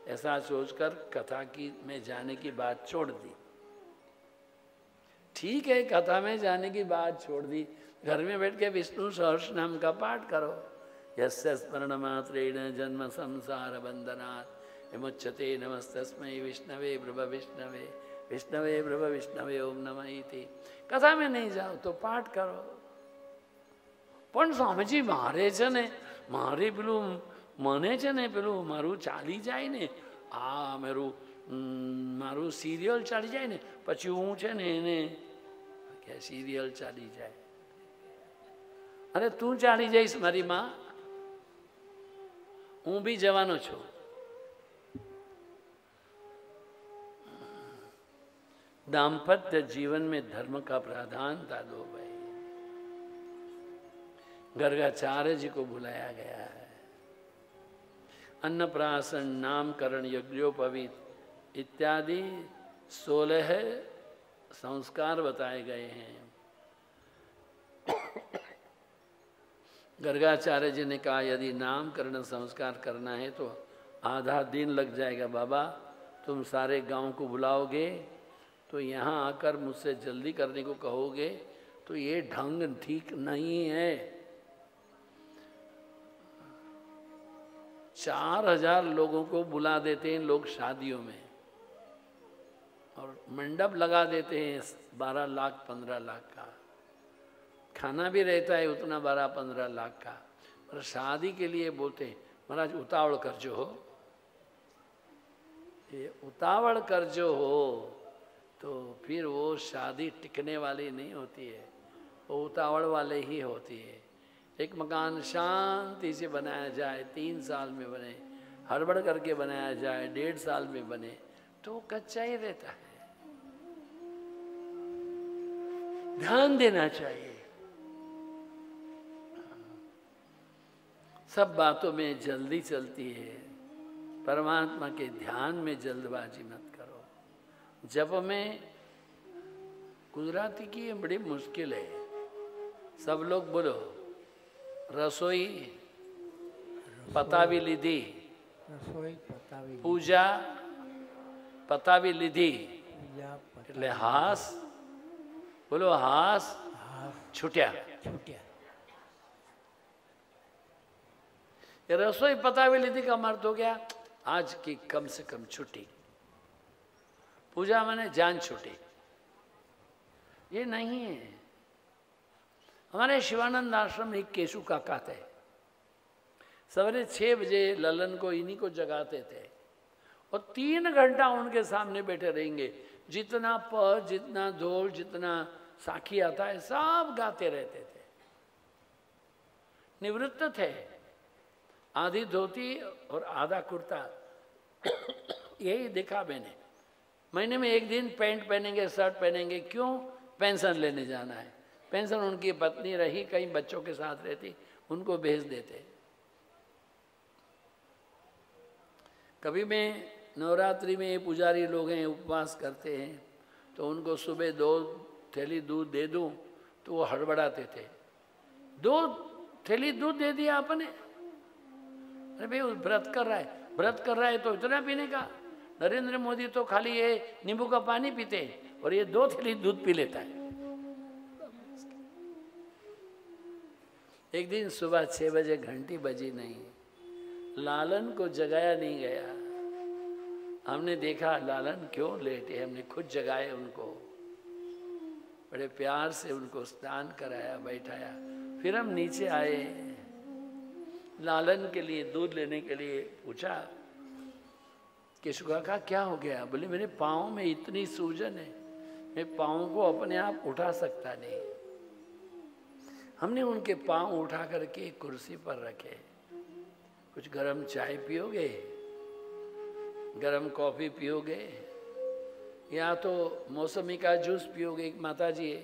ऐसा सोचकर कथा की में जाने की बात छोड़ दी। ठीक है, कथा में जाने की बात छोड़ दी, घर में बैठ के विष्णु सहस्र नाम का पाठ करो। यस्य स्मरण मात्रेण जन्म संसार बंधनात् विमुच्यते नमस्तस्मै विष्णवे प्रभ विष्णवे, विष्णवे प्रभ विष्णवे ओम नमः इति। कथा में नहीं जाओ तो पाठ करो। પણ સ્વામીજી મારે છે ને, મારે પેલું મને છે ને પેલું મારું ચાલી જાય ને, મારું સિરિયલ ચાલી જાય ને, પછી હું છે ને એને કે સિરિયલ ચાલી જાય। અરે તું ચાલી જઈશ મારી માં, હું બી જવાનો છું। दाम्पत्य जीवन में धर्म का प्राधान्यता दो भाई। गर्गाचार्य जी को बुलाया गया है। अन्नप्राशन, नामकरण, यज्ञोपवीत इत्यादि 16 संस्कार बताए गए हैं। गर्गाचार्य जी ने कहा, यदि नामकरण संस्कार करना है तो आधा दिन लग जाएगा। बाबा तुम सारे गांव को बुलाओगे तो यहाँ आकर मुझसे जल्दी करने को कहोगे तो ये ढंग ठीक नहीं है। 4000 लोगों को बुला देते हैं लोग शादियों में, और मंडप लगा देते हैं 12 लाख 15 लाख का। खाना भी रहता है उतना 12-15 लाख का, और शादी के लिए बोलते हैं महाराज उतावड़ कर जो हो। ये उतावड़ कर जो हो तो फिर वो शादी टिकने वाली नहीं होती है, वो उतावड़ वाले ही होती है। एक मकान शांति से बनाया जाए, 3 साल में बने, हड़बड़ करके बनाया जाए 1.5 साल में बने तो कच्चा ही रहता है। ध्यान देना चाहिए। सब बातों में जल्दी चलती है। परमात्मा के ध्यान में जल्दबाजी मत करो। जप में गुजराती की ये बड़ी मुश्किल है। सब लोग बोलो, रसोई पतावी लीधी, पूजा पतावी लीधी, એટલે હાસ બોલો, હાસ છૂટ્યા। ये रसोई पतावी लीधी का अर्थ हो गया आज की कम से कम छुट्टी, पूजा माने जान छुट्टी। ये नहीं है। हमारे शिवानंद आश्रम में एक केशु काका थे, सवेरे 6 बजे ललन को इन्हीं को जगाते थे और 3 घंटा उनके सामने बैठे रहेंगे। जितना पद, जितना ढोल, जितना साखी आता है सब गाते रहते थे। निवृत्त थे, आधी धोती और आधा कुर्ता, यही देखा मैंने। महीने में 1 दिन पैंट पहनेंगे, शर्ट पहनेंगे। क्यों? पेंशन लेने जाना है। पेंशन उनकी पत्नी रही, कई बच्चों के साथ रहती, उनको भेज देते। कभी मैं नवरात्रि में पुजारी लोग हैं, उपवास करते हैं, तो उनको सुबह 2 थैली दूध दे दूं तो वो हड़बड़ाते थे। 2 थैली दूध दे दिया आपने? अरे भाई व्रत कर रहा है, व्रत कर रहा है तो इतना पीने का। नरेंद्र मोदी तो खाली ये नींबू का पानी पीते हैं और ये 2 थैली दूध पी लेता है। एक दिन सुबह 6 बजे घंटी बजी नहीं, लालन को जगाया नहीं गया। हमने देखा लालन क्यों लेटे, हमने खुद जगाए उनको, बड़े प्यार से उनको स्नान कराया, बैठाया। फिर हम नीचे आए, लालन के लिए दूध लेने के लिए पूछा, केशु काका क्या हो गया? बोले मेरे पाँव में इतनी सूजन है, मैं पाँव को अपने आप उठा सकता नहीं। हमने उनके पाँव उठा करके कुर्सी पर रखे। कुछ गरम चाय पियोगे, गरम कॉफ़ी पियोगे, या तो मौसमी का जूस पियोगे? एक माता जी है,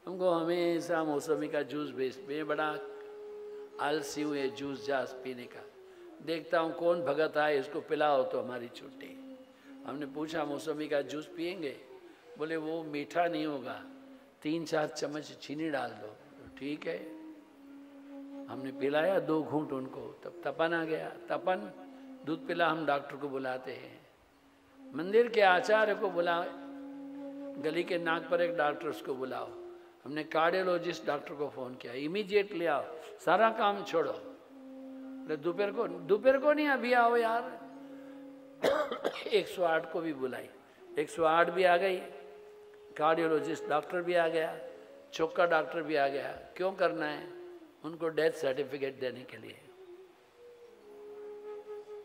हमको हमेशा मौसमी का जूस भेजते। मैं बड़ा आलसी हूँ ये जूस जास पीने का। देखता हूँ कौन भगत आए, इसको पिलाओ तो हमारी छुट्टी। हमने पूछा मौसमी का जूस पिएंगे? बोले वो मीठा नहीं होगा, 3-4 चम्मच चीनी डाल दो। तो ठीक है, हमने पिलाया 2 घूंट उनको। तब तपन आ गया। तपन दूध पिला, हम डॉक्टर को बुलाते हैं, मंदिर के आचार्य को बुलाओ, गली के नाक पर एक डॉक्टर, उसको बुलाओ। हमने कार्डियोलॉजिस्ट डॉक्टर को फ़ोन किया, इमीडिएटली आओ, सारा काम छोड़ो। दोपहर को नहीं, अभी आओ यार। 108 को भी बुलाई, 108 भी आ गई, कार्डियोलॉजिस्ट डॉक्टर भी आ गया, चौका डॉक्टर भी आ गया। क्यों करना है? उनको डेथ सर्टिफिकेट देने के लिए।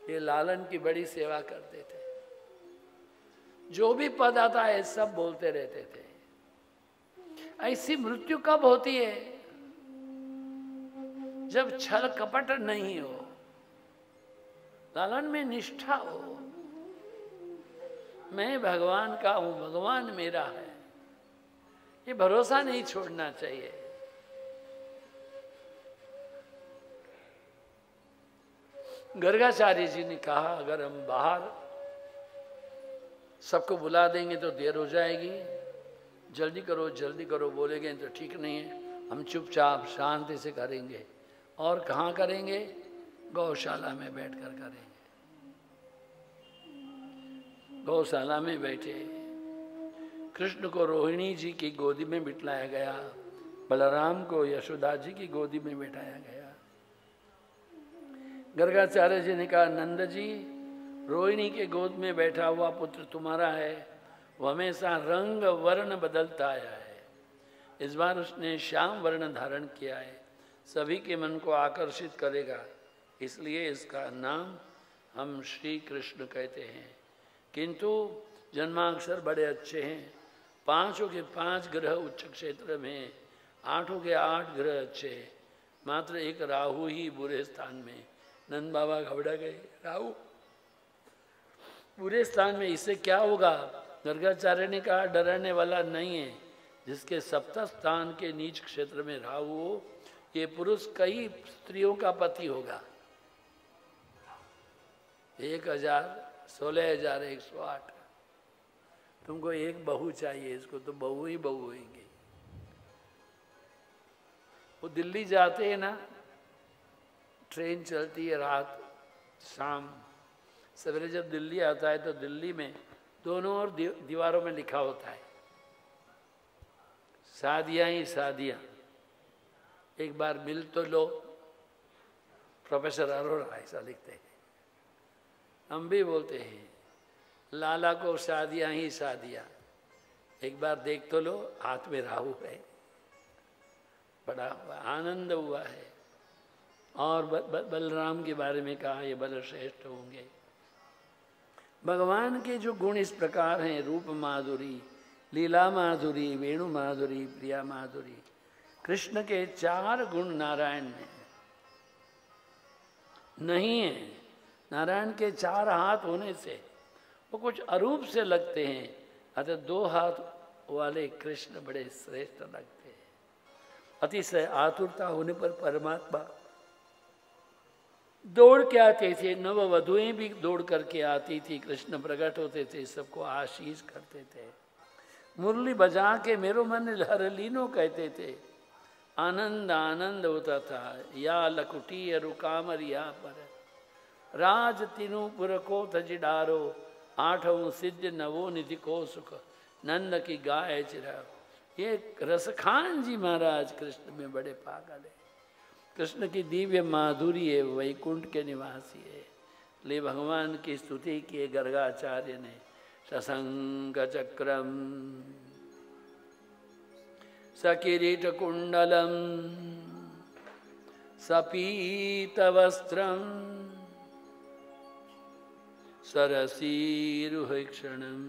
ये लालन की बड़ी सेवा करते थे। जो भी पद आता है सब बोलते रहते थे। ऐसी मृत्यु कब होती है? जब छल कपट नहीं हो, लालन में निष्ठा हो। मैं भगवान का हूं, भगवान मेरा है, ये भरोसा नहीं छोड़ना चाहिए। गर्गाचार्य जी ने कहा, अगर हम बाहर सबको बुला देंगे तो देर हो जाएगी, जल्दी करो बोलेंगे तो ठीक नहीं है, हम चुपचाप शांति से करेंगे। और कहाँ करेंगे? गौशाला में बैठकर करेंगे। गौशाला में बैठे कृष्ण को रोहिणी जी की गोदी में बिठाया गया, बलराम को यशोदा जी की गोदी में बिठाया गया। गर्गाचार्य जी ने कहा, नंद जी, रोहिणी के गोद में बैठा हुआ पुत्र तुम्हारा है, वो हमेशा रंग वर्ण बदलता आया है। इस बार उसने श्याम वर्ण धारण किया है, सभी के मन को आकर्षित करेगा, इसलिए इसका नाम हम श्री कृष्ण कहते हैं। किंतु जन्माक्षर बड़े अच्छे हैं, 5 के 5 ग्रह उच्च क्षेत्र में, 8 के 8 ग्रह अच्छे, मात्र एक राहु ही बुरे स्थान में। नंद बाबा घबरा गए, राहु बुरे स्थान में, इससे क्या होगा? गर्गाचार्य ने कहा, डरने वाला नहीं है। जिसके सप्तम स्थान के नीच क्षेत्र में राहु हो, ये पुरुष कई स्त्रियों का पति होगा। 16,108। तुमको एक बहू चाहिए, इसको तो बहू ही बहू होंगी। वो दिल्ली जाते हैं ना, ट्रेन चलती है रात शाम, सवेरे जब दिल्ली आता है तो दिल्ली में दोनों ओर दीवारों में लिखा होता है शादियां ही शादियां, एक बार मिल तो लो। प्रोफेसर अरोड़ा ऐसा लिखते हैं, हम भी बोलते हैं लाला को शादियां ही शादियां, एक बार देख तो लो, हाथ में राहु है। बड़ा आनंद हुआ है। और बलराम के बारे में कहा ये बलश्रेष्ठ होंगे। भगवान के जो गुण इस प्रकार हैं, रूप माधुरी, लीला माधुरी, वेणु माधुरी, प्रिया माधुरी। कृष्ण के 4 गुण नारायण में नहीं है। नारायण के 4 हाथ होने से वो कुछ अरूप से लगते हैं, अतः 2 हाथ वाले कृष्ण बड़े श्रेष्ठ लगते हैं। अतिशय आतुरता होने पर परमात्मा दौड़ के आते थे, नववधुएं भी दौड़ करके आती थी, कृष्ण प्रकट होते थे, सबको आशीष करते थे। मुरली बजा के मेरो मन हर लीनो कहते थे, आनंद आनंद होता था। या लकुटी रुकामरिया पर राज तीनूपुर को तजिडारो, 8 सिद्ध नवो निधि को सुख, नंद की गाय चिरा। ये रसखान जी महाराज कृष्ण में बड़े पागल है। कृष्ण की दिव्य माधुरी है, वैकुंठ के निवासी है। ले भगवान की स्तुति किए गर्गाचार्य ने। सशंक चक्रम सकिरीट कुंडलम सपीत वस्त्रम सरसीरुहक्षणम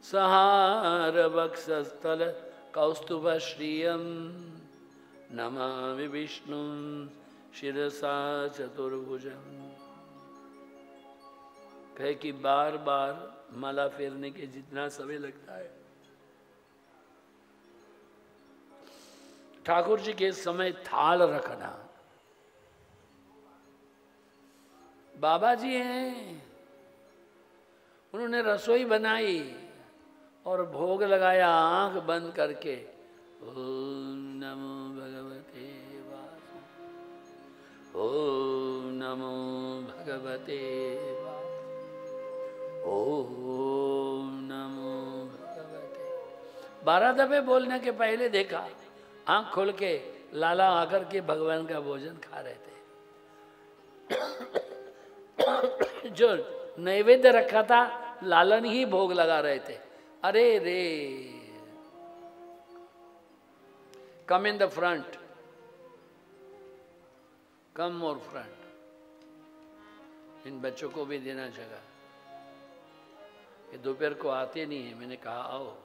सहार वक्षस्थल कौस्तुभ श्रियम नमामि विष्णु शिरसा चतुर्भुजम। कहे कि बार बार माला फेरने के जितना समय लगता है, ठाकुर जी के समय थाल रखना। बाबा जी हैं, उन्होंने रसोई बनाई और भोग लगाया आंख बंद करके। ओम नमो भगवते वासुदेवाय, ओम नमो भगवते वासुदेवाय, ओम नमो भगवते। 12 दफे बोलने के पहले देखा, आंख खोल के लाला आकर के भगवान का भोजन खा रहे थे। जो नैवेद्य रखा था लालन ही भोग लगा रहे थे। अरे रे, come in the front, come more front. इन बच्चों को भी देना जगह। ये दोपहर को आते नहीं है, मैंने कहा आओ।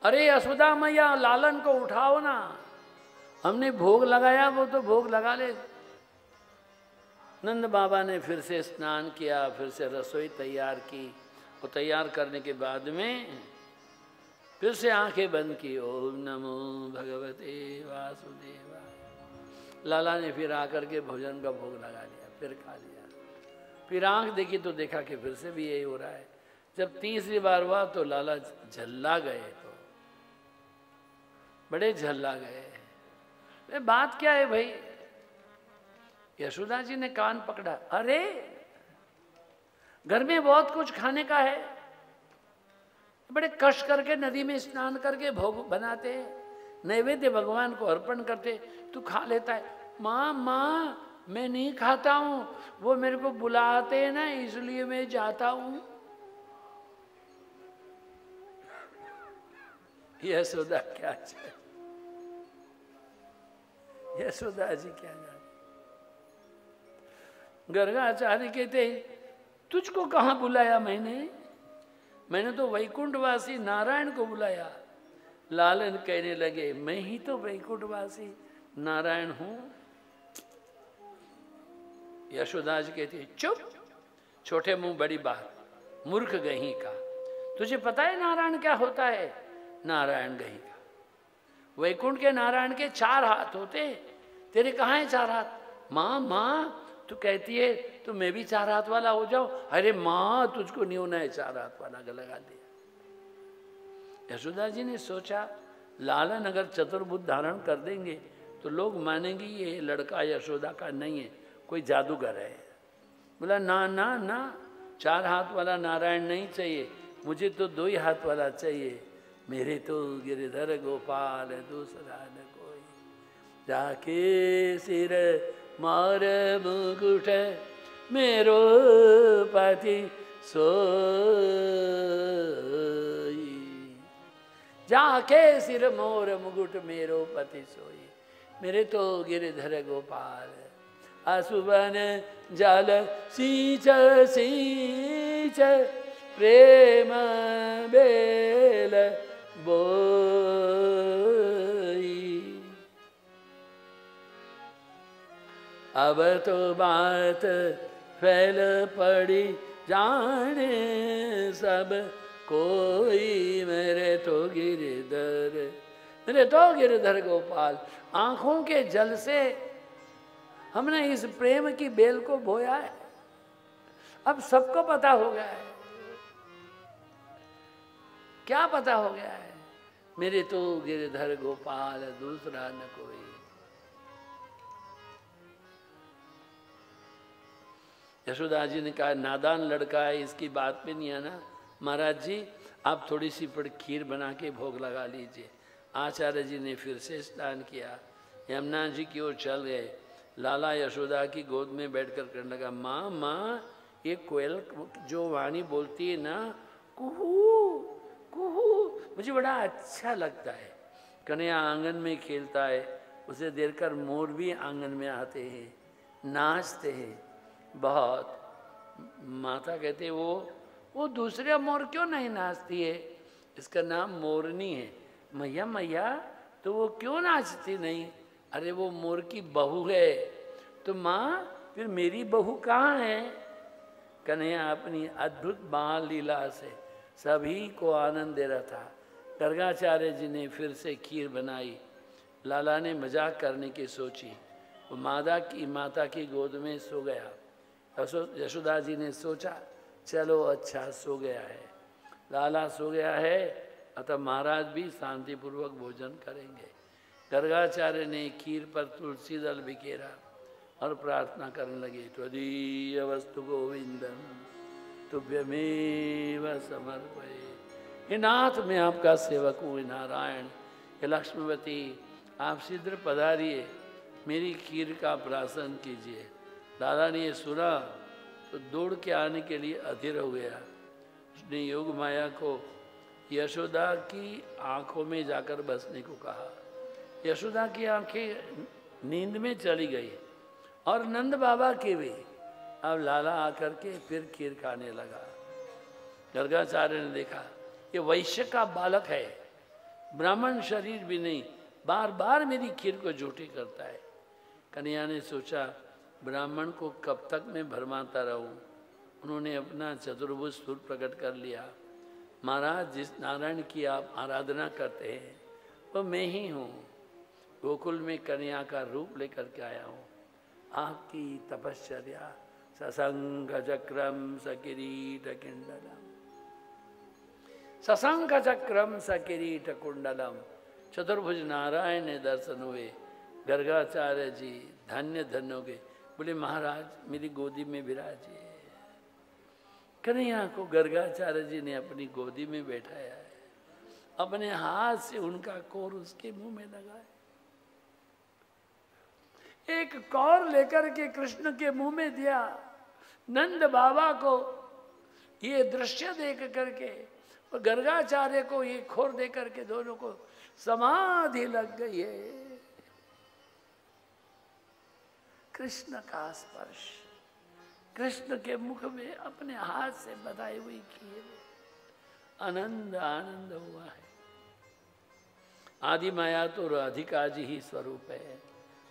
अरे यशोदा मैया, लालन को उठाओ ना, हमने भोग लगाया, वो तो भोग लगा ले। नंद बाबा ने फिर से स्नान किया, फिर से रसोई तैयार की। वो तैयार करने के बाद में फिर से आंखें बंद की। ओम नमो भगवते वासुदेवाय। लाला ने फिर आकर के भोजन का भोग लगा लिया, फिर खा लिया। फिर आंख देखी तो देखा कि फिर से भी यही हो रहा है। जब तीसरी बार हुआ तो लाला झल्ला गए, तो बड़े झल्ला गए। बात क्या है भाई? यशोदा जी ने कान पकड़ा। अरे घर में बहुत कुछ खाने का है, बड़े कष्ट करके नदी में स्नान करके भोग बनाते, नैवेद्य भगवान को अर्पण करते, तू खा लेता है। माँ माँ मैं नहीं खाता हूं, वो मेरे को बुलाते हैं ना, इसलिए मैं जाता हूं। यशोदा क्या चाहिए, यशोदा जी क्या जाने। गर्गाचार्य कहते तुझको कहाँ बुलाया मैंने तो वैकुंठवासी नारायण को बुलाया। लालन कहने लगे मैं ही तो वैकुंठवासी नारायण हूं। यशोदा जी कहती चुप, छोटे मुंह बड़ी बात, मूर्ख गही का। तुझे पता है नारायण क्या होता है? नारायण गही का। वैकुंठ के नारायण के 4 हाथ होते, तेरे कहाँ है 4 हाथ? माँ माँ तू कहती है तो मैं भी 4 हाथ वाला हो जाऊं? अरे माँ तुझको नहीं होना है 4 हाथ वाला, लगा दिया। यशोदा जी ने सोचा लालन अगर चतुर्भुज धारण कर देंगे तो लोग मानेंगे ये लड़का यशोदा का नहीं है, कोई जादूगर है। बोला ना ना ना, 4 हाथ वाला नारायण नहीं चाहिए, मुझे तो 2 ही हाथ वाला चाहिए। मेरे तो गिरधर गोपाल दूसरा न कोई, जाके सिर मार मुकुट मेरो पति सोई, जाके सिर मोर मुकुट मेरो पति सोई। मेरे तो गिरधर गोपाल आसुवन जल सींच सींच प्रेम बेल बोई। अब तो बात फैल पड़ी जाने सब कोई, मेरे तो गिरधर गोपाल आंखों के जल से हमने इस प्रेम की बेल को बोया है, अब सबको पता हो गया है। क्या पता हो गया है? मेरे तो गिरधर गोपाल दूसरा न कोई। यशोदा जी ने कहा नादान लड़का है, इसकी बात पे नहीं आना। महाराज जी आप थोड़ी सी पर खीर बना के भोग लगा लीजिए। आचार्य जी ने फिर से स्नान किया, यमुना जी की ओर चल गए। लाला यशोदा की गोद में बैठकर कहने लगा, माँ माँ ये कोयल जो वाणी बोलती है ना, कुहू कुहू, मुझे बड़ा अच्छा लगता है। कन्हैया आंगन में खेलता है, उसे देखकर मोर भी आंगन में आते हैं, नाचते हैं बहुत। माता कहते वो दूसरे मोर क्यों नहीं नाचती है? इसका नाम मोरनी है। मैया मैया तो वो क्यों नाचती नहीं? अरे वो मोर की बहू है। तो माँ फिर मेरी बहू कहाँ है? कन्हैया अपनी अद्भुत बाल लीला से सभी को आनंद दे रहा था। गर्गाचार्य जी ने फिर से खीर बनाई। लाला ने मजाक करने की सोची, वो माता की गोद में सो गया। यशोदा जी ने सोचा चलो अच्छा सो गया है, लाला सो गया है, अतः महाराज भी शांतिपूर्वक भोजन करेंगे। गर्गाचार्य ने खीर पर तुलसी दल बिखेरा और प्रार्थना करने लगे, त्वदीय वस्तु गोविंदम तुभ्यमेव समर्पये। हे नाथ मैं आपका सेवक हूँ नारायण। हे लक्ष्मीवती आप शीघ्र पधारिए, मेरी खीर का प्राशन कीजिए। दादा ने ये सुना तो दौड़ के आने के लिए अधीर हो गया। उसने योग माया को यशोदा की आंखों में जाकर बसने को कहा। यशोदा की आंखें नींद में चली गई और नंद बाबा की भी। अब लाला आकर के फिर खीर खाने लगा। गर्गाचार्य ने देखा ये वैश्य का बालक है, ब्राह्मण शरीर भी नहीं, बार बार मेरी खीर को झूठी करता है। कन्हैया ने सोचा ब्राह्मण को कब तक मैं भरमाता रहूं। उन्होंने अपना चतुर्भुज स्वरूप प्रकट कर लिया। महाराज जिस नारायण की आप आराधना करते हैं वो मैं ही हूँ। गोकुल में कन्हैया का रूप लेकर के आया हूँ। आपकी तपश्चर्या सशंख चक्रम सकिरीट कुंडलम, सशंख चक्रम सकिरीट कुंडलम। चतुर्भुज नारायण ने दर्शन हुए। गर्गाचार्य जी धन्य धन्य हो गए। बोले महाराज मेरी गोदी में विराजिए। कन्हैया को गर्गाचार्य जी ने अपनी गोदी में बैठाया है, अपने हाथ से उनका कोर उसके मुंह में लगाए। एक कौर लेकर के कृष्ण के मुंह में दिया। नंद बाबा को ये दृश्य देख करके और गर्गाचार्य को ये खोर दे करके दोनों को समाधि लग गई है। कृष्ण का स्पर्श, कृष्ण के मुख में अपने हाथ से बधाई हुई खीर, आनंद आनंद हुआ है। आदि माया तो राधिका जी ही स्वरूप है,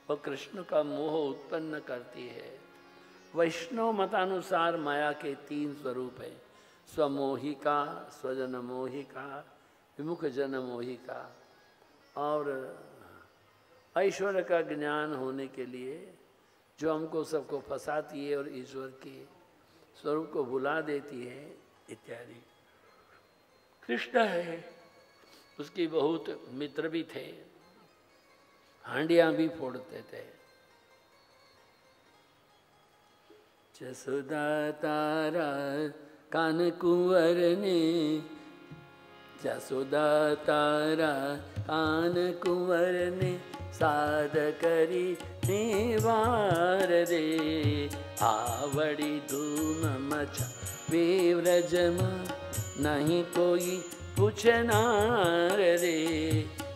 वह कृष्ण का मोह उत्पन्न करती है। वैष्णव मतानुसार माया के 3 स्वरूप है, स्वमोहिका, स्वजन मोहिका, विमुख जन मोहिका। और ऐश्वर्य का ज्ञान होने के लिए जो हमको सबको फंसाती है और ईश्वर के स्वरूप को भुला देती है इत्यादि। कृष्ण है, उसके बहुत मित्र भी थे, हांडियां भी फोड़ते थे। जसोदा तारा कान कुंवर ने, जसोदा तारा कान कुंवर ने साध करी निवार रे। आवड़ी धूम मचा विव्रजमा, नहीं कोई पूछनार रे।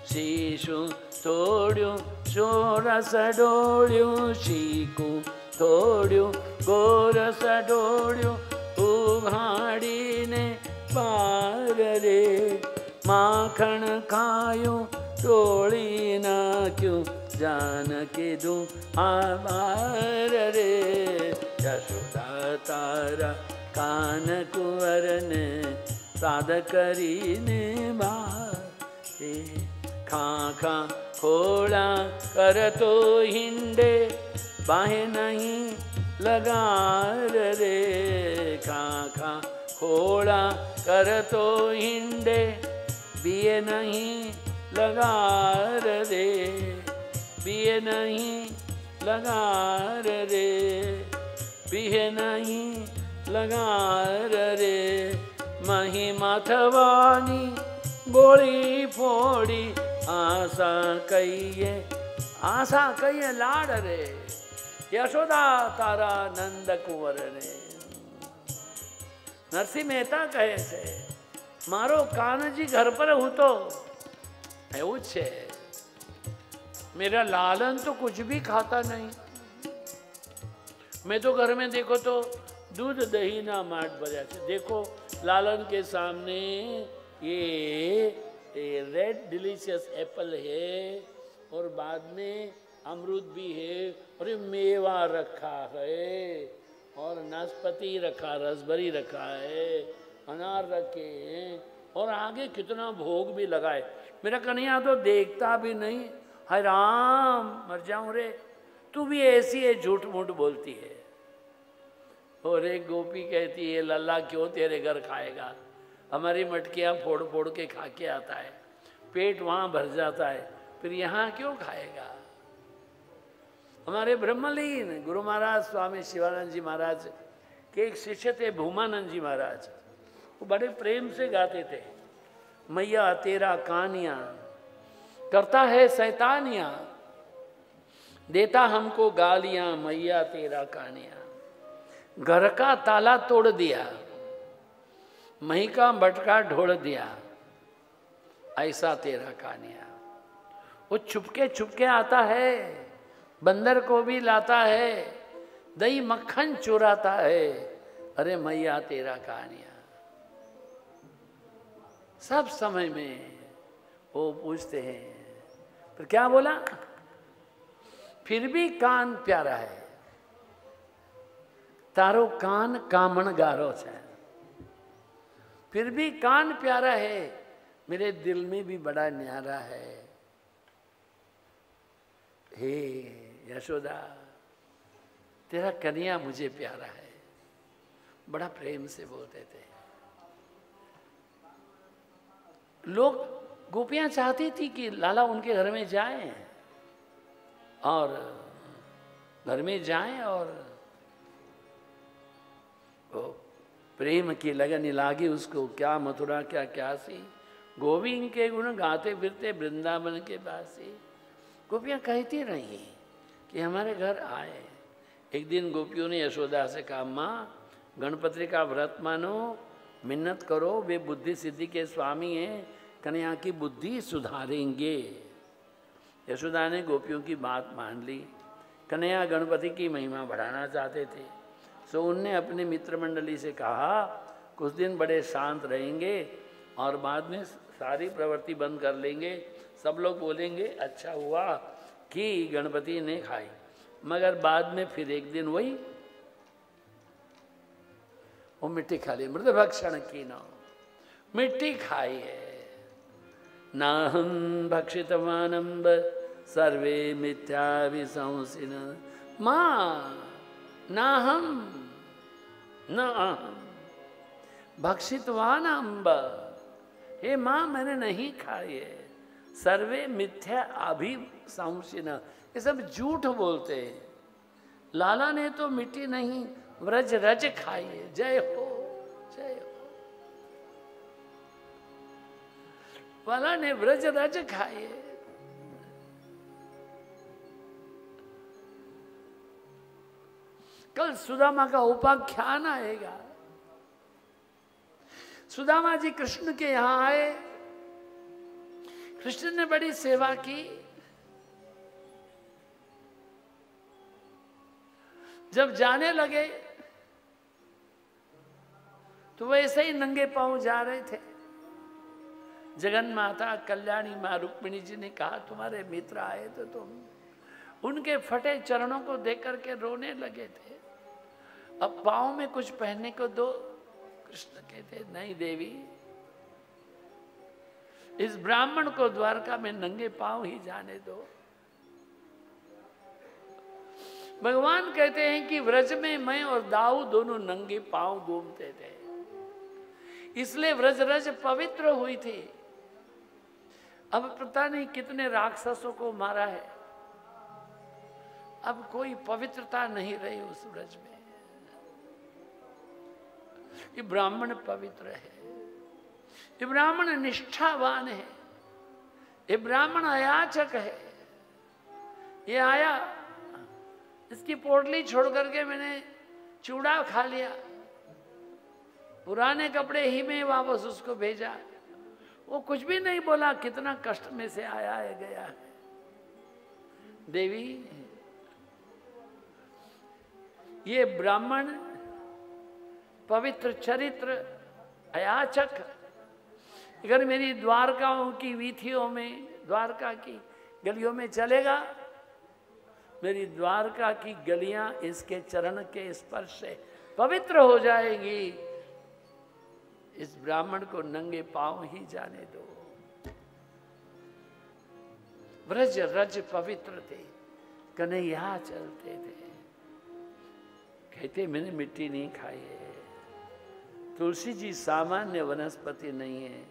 शीशु तोड़्यो चोरस डोड़्यो, शीकू तोड़्यो गोरस डोड़्यो, उघाड़ी ने पार रे। माखण खायो टोली ना क्यों, जान के दूं आभार रे। यशोदा तारा कान कुंवर ने साध करी ने बारे। खां खां खोला कर तो हिंडे, बाहें नहीं लगार रे। खां खां खोला कर तो हिंडे, बिये नहीं लगार रे। बिये नहीं लगार रे, बिये नहीं लगार रे। महिमा थवानी गोली फोड़ी, आशा कहिए, आशा कहिए लाड रे। यशोदा तारा नंद कुंवर ने। नरसिंह मेहता कहे છે, મારો કાનજી घर पर हूँ तो એવું છે, मेरा लालन तो कुछ भी खाता नहीं। मैं तो घर में देखो तो दूध दही ना माट भरा है। देखो लालन के सामने ये रेड डिलीशियस एप्पल है और बाद में अमरूद भी है और ये मेवा रखा है और नाशपाती रखा, रसभरी रखा है, अनार रखे हैं और आगे कितना भोग भी लगा है। मेरा कन्हैया तो देखता भी नहीं। हाय राम, मर जाऊं रे, तू भी ऐसी है, झूठ मूठ बोलती है। और एक गोपी कहती है, लल्ला क्यों तेरे घर खाएगा, हमारी मटकियाँ फोड़ फोड़ के खा के आता है, पेट वहाँ भर जाता है, फिर यहाँ क्यों खाएगा। हमारे ब्रह्मलीन गुरु महाराज स्वामी शिवानंद जी महाराज के एक शिष्य थे, भूमानंद जी महाराज। वो बड़े प्रेम से गाते थे, मैया तेरा कानिया करता है शैतानिया, देता हमको गालियां, मैया तेरा कानिया। घर का ताला तोड़ दिया, मही का मटका ढोड़ दिया, ऐसा तेरा कानिया। वो छुपके छुपके आता है, बंदर को भी लाता है, दही मक्खन चुराता है, अरे मैया तेरा कानिया। सब समय में वो पूछते हैं, पर क्या बोला, फिर भी कान प्यारा है, तारो कान कामण गारो है, फिर भी कान प्यारा है, मेरे दिल में भी बड़ा न्यारा है। हे यशोदा, तेरा कन्हैया मुझे प्यारा है। बड़ा प्रेम से बोलते थे। लोग, गोपियां चाहती थी कि लाला उनके घर में जाएं और घर में जाएं और वो प्रेम की लगन लागी उसको, क्या मथुरा क्या क्या सी, गोविंद के गुण गाते फिरते वृंदावन के बासी। गोपियां कहती रही कि हमारे घर आए। एक दिन गोपियों ने यशोदा से कहा, माँ गणपति का व्रत मानो, मिन्नत करो, वे बुद्धि सिद्धि के स्वामी हैं, कन्हैया की बुद्धि सुधारेंगे। यशोदा ने गोपियों की बात मान ली। कन्हैया गणपति की महिमा बढ़ाना चाहते थे, सो उनने अपने मित्र मंडली से कहा कुछ दिन बड़े शांत रहेंगे और बाद में सारी प्रवृत्ति बंद कर लेंगे। सब लोग बोलेंगे अच्छा हुआ कि गणपति ने खाई, मगर बाद में फिर एक दिन वही वो मिट्टी खा ली। मृद भक्षण की नो, मिट्टी खाई है। नाहं भक्षितवानंब सर्वे मिथ्या विसंसिन मां नाहं न अहं भक्षितवान अम्ब। हे मां मैंने नहीं खाई है। सर्वे मिथ्या अभिसंसिन, ये सब झूठ बोलते हैं। लाला ने तो मिट्टी नहीं व्रज रज खाई है। जय हो जय हो। लाला ने व्रज रज खाई है। कल सुदामा का उपाख्यान आएगा। सुदामा जी कृष्ण के यहां आए, कृष्ण ने बड़ी सेवा की। जब जाने लगे तो वैसे ही नंगे पांव जा रहे थे। जगन माता कल्याणी मां रुक्मिणी जी ने कहा तुम्हारे मित्र आए तो तुम उनके फटे चरणों को देख करके रोने लगे थे, अब पांव में कुछ पहनने को दो। कृष्ण कहते नहीं देवी, इस ब्राह्मण को द्वारका में नंगे पांव ही जाने दो। भगवान कहते हैं कि व्रज में मैं और दाऊ दोनों नंगे पांव घूमते थे, इसलिए व्रज रज पवित्र हुई थी। अब पता नहीं कितने राक्षसों को मारा है, अब कोई पवित्रता नहीं रही उस व्रज में। ये ब्राह्मण पवित्र है, ये ब्राह्मण निष्ठावान है, ये ब्राह्मण अयाचक है। ये आया, इसकी पोटली छोड़ करके मैंने चूड़ा खा लिया, पुराने कपड़े ही में वापस उसको भेजा। वो कुछ भी नहीं बोला, कितना कष्ट में से आया है गया है। देवी, ये ब्राह्मण पवित्र चरित्र अयाचक अगर मेरी द्वारकाओं की वीथियों में, द्वारका की गलियों में चलेगा, मेरी द्वारका की गलियां इसके चरण के स्पर्श से पवित्र हो जाएगी। इस ब्राह्मण को नंगे पांव ही जाने दो। व्रज रज पवित्र थे, कन्हैया चलते थे। कहते मैंने मिट्टी नहीं खाई है। तुलसी जी सामान्य वनस्पति नहीं है,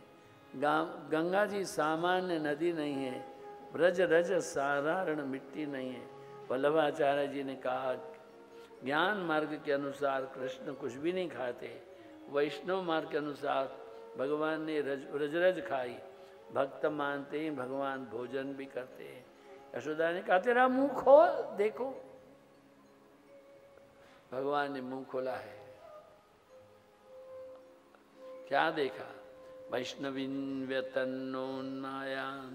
गंगा जी सामान्य नदी नहीं है, व्रज रज साधारण मिट्टी नहीं है। वल्लभाचार्य जी ने कहा ज्ञान मार्ग के अनुसार कृष्ण कुछ भी नहीं खाते, वैष्णव मार्ग के अनुसार भगवान ने रज रज खाई। भक्त मानते हैं भगवान भोजन भी करते हैं। यशोदा ने कहा तेरा मुंह खोल देखो, भगवान ने मुंह खोला है। क्या देखा? वैष्णवीन व्यतन्नोन्नायाम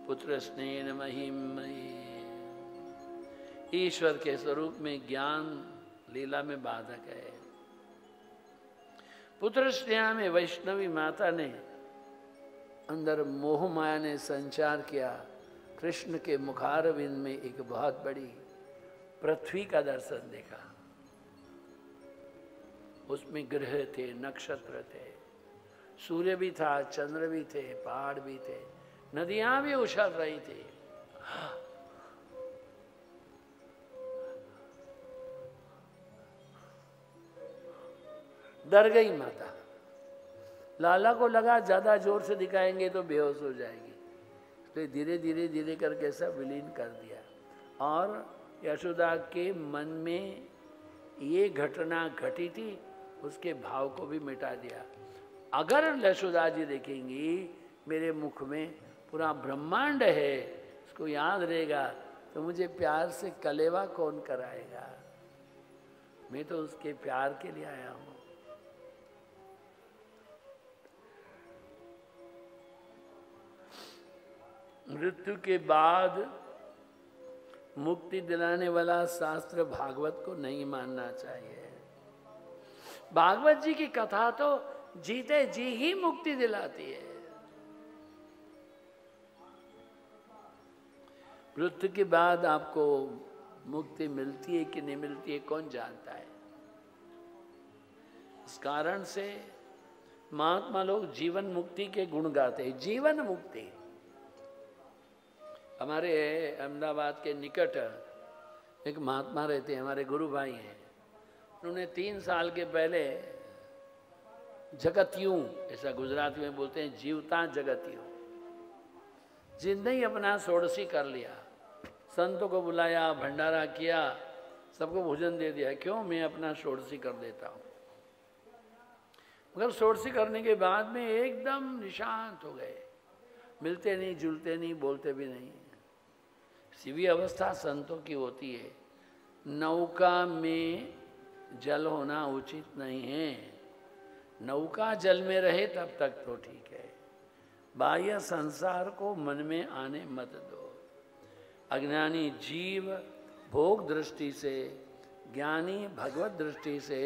पुत्र स्नेह महिमयी। ईश्वर के स्वरूप में ज्ञान लीला में बाधक है। पुत्र स्नेहा में वैष्णवी माता ने अंदर मोह माया ने संचार किया। कृष्ण के मुखारविंद में एक बहुत बड़ी पृथ्वी का दर्शन देखा। उसमें ग्रह थे, नक्षत्र थे, सूर्य भी था, चंद्र भी थे, पहाड़ भी थे, नदियां भी उछल रही थी। डर गई माता। लाला को लगा ज्यादा जोर से दिखाएंगे तो बेहोश हो जाएगी, तो धीरे धीरे धीरे करके सब विलीन कर दिया। और यशोदा के मन में ये घटना घटी थी, उसके भाव को भी मिटा दिया। अगर यशोदा जी देखेंगी मेरे मुख में पूरा ब्रह्मांड है, उसको याद रहेगा तो मुझे प्यार से कलेवा कौन कराएगा। मैं तो उसके प्यार के लिए आया हूं। मृत्यु के बाद मुक्ति दिलाने वाला शास्त्र भागवत को नहीं मानना चाहिए। भागवत जी की कथा तो जीते जी ही मुक्ति दिलाती है। मृत्यु के बाद आपको मुक्ति मिलती है कि नहीं मिलती है कौन जानता है। इस कारण से महात्मा लोग जीवन मुक्ति के गुण गाते हैं। जीवन मुक्ति। हमारे अहमदाबाद के निकट एक महात्मा रहते हैं, हमारे गुरु भाई हैं। उन्होंने 3 साल के पहले जगत्यूं, ऐसा गुजराती में बोलते हैं, जीवता जगत्यूं, जिनने ही अपना षोडशी कर लिया, संतों को बुलाया, भंडारा किया, सबको भोजन दे दिया। क्यों? मैं अपना षोडशी कर देता हूँ। मगर षोडशी करने के बाद में एकदम निशांत हो गए, मिलते नहीं, जुलते नहीं, बोलते भी नहीं। सिवी अवस्था संतों की होती है। नौका में जल होना उचित नहीं है। नौका जल में रहे तब तक तो ठीक है, बाह्य संसार को मन में आने मत दो। अज्ञानी जीव भोग दृष्टि से, ज्ञानी भगवत दृष्टि से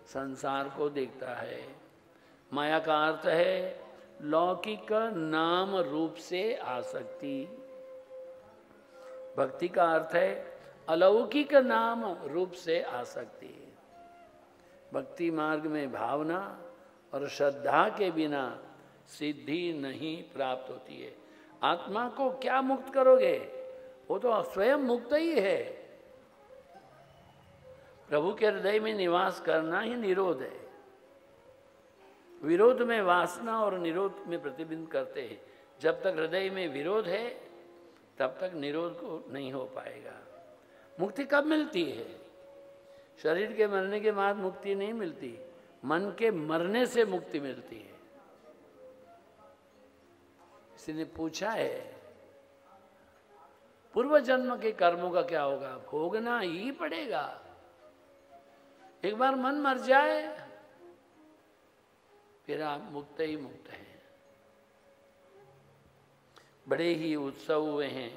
संसार को देखता है। माया का अर्थ है लौकिक नाम रूप से आसक्ति। भक्ति का अर्थ है अलौकिक नाम रूप से आसक्ति। भक्ति मार्ग में भावना और श्रद्धा के बिना सिद्धि नहीं प्राप्त होती है। आत्मा को क्या मुक्त करोगे? वो तो स्वयं मुक्त ही है। प्रभु के हृदय में निवास करना ही निरोध है। विरोध में वासना और निरोध में प्रतिबिंब करते हैं। जब तक हृदय में विरोध है तब तक निरोध को नहीं हो पाएगा। मुक्ति कब मिलती है? शरीर के मरने के बाद मुक्ति नहीं मिलती, मन के मरने से मुक्ति मिलती है। किसी ने पूछा है पूर्व जन्म के कर्मों का क्या होगा? भोगना ही पड़ेगा। एक बार मन मर जाए फिर आप मुक्त ही मुक्त हैं। बड़े ही उत्सव हुए हैं।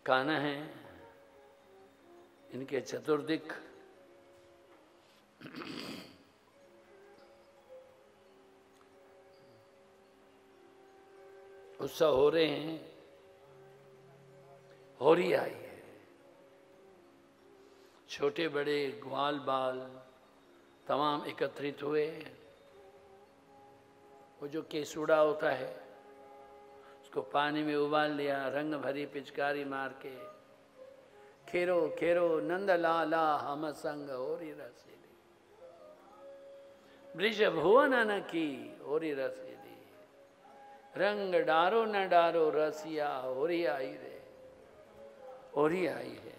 कान्हा है, इनके चतुर्दिक उत्सव हो रहे हैं। होरी आई है। छोटे बड़े ग्वाल बाल तमाम एकत्रित हुए। वो जो केसुड़ा होता है उसको पानी में उबाल लिया, रंग भरी पिचकारी मार के, खेरो खेरो नंद लाला हम संग होरी रसीली, ब्रिज भुवन न की होरी रसीली, रंग डारो न डारो रसिया होरी आई रे, होरी आई है।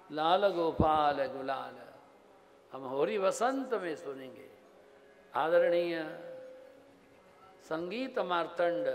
लाल गोपाल गुलाल हम होरी वसंत में सुनेंगे। आदरणीय संगीत मार्तंड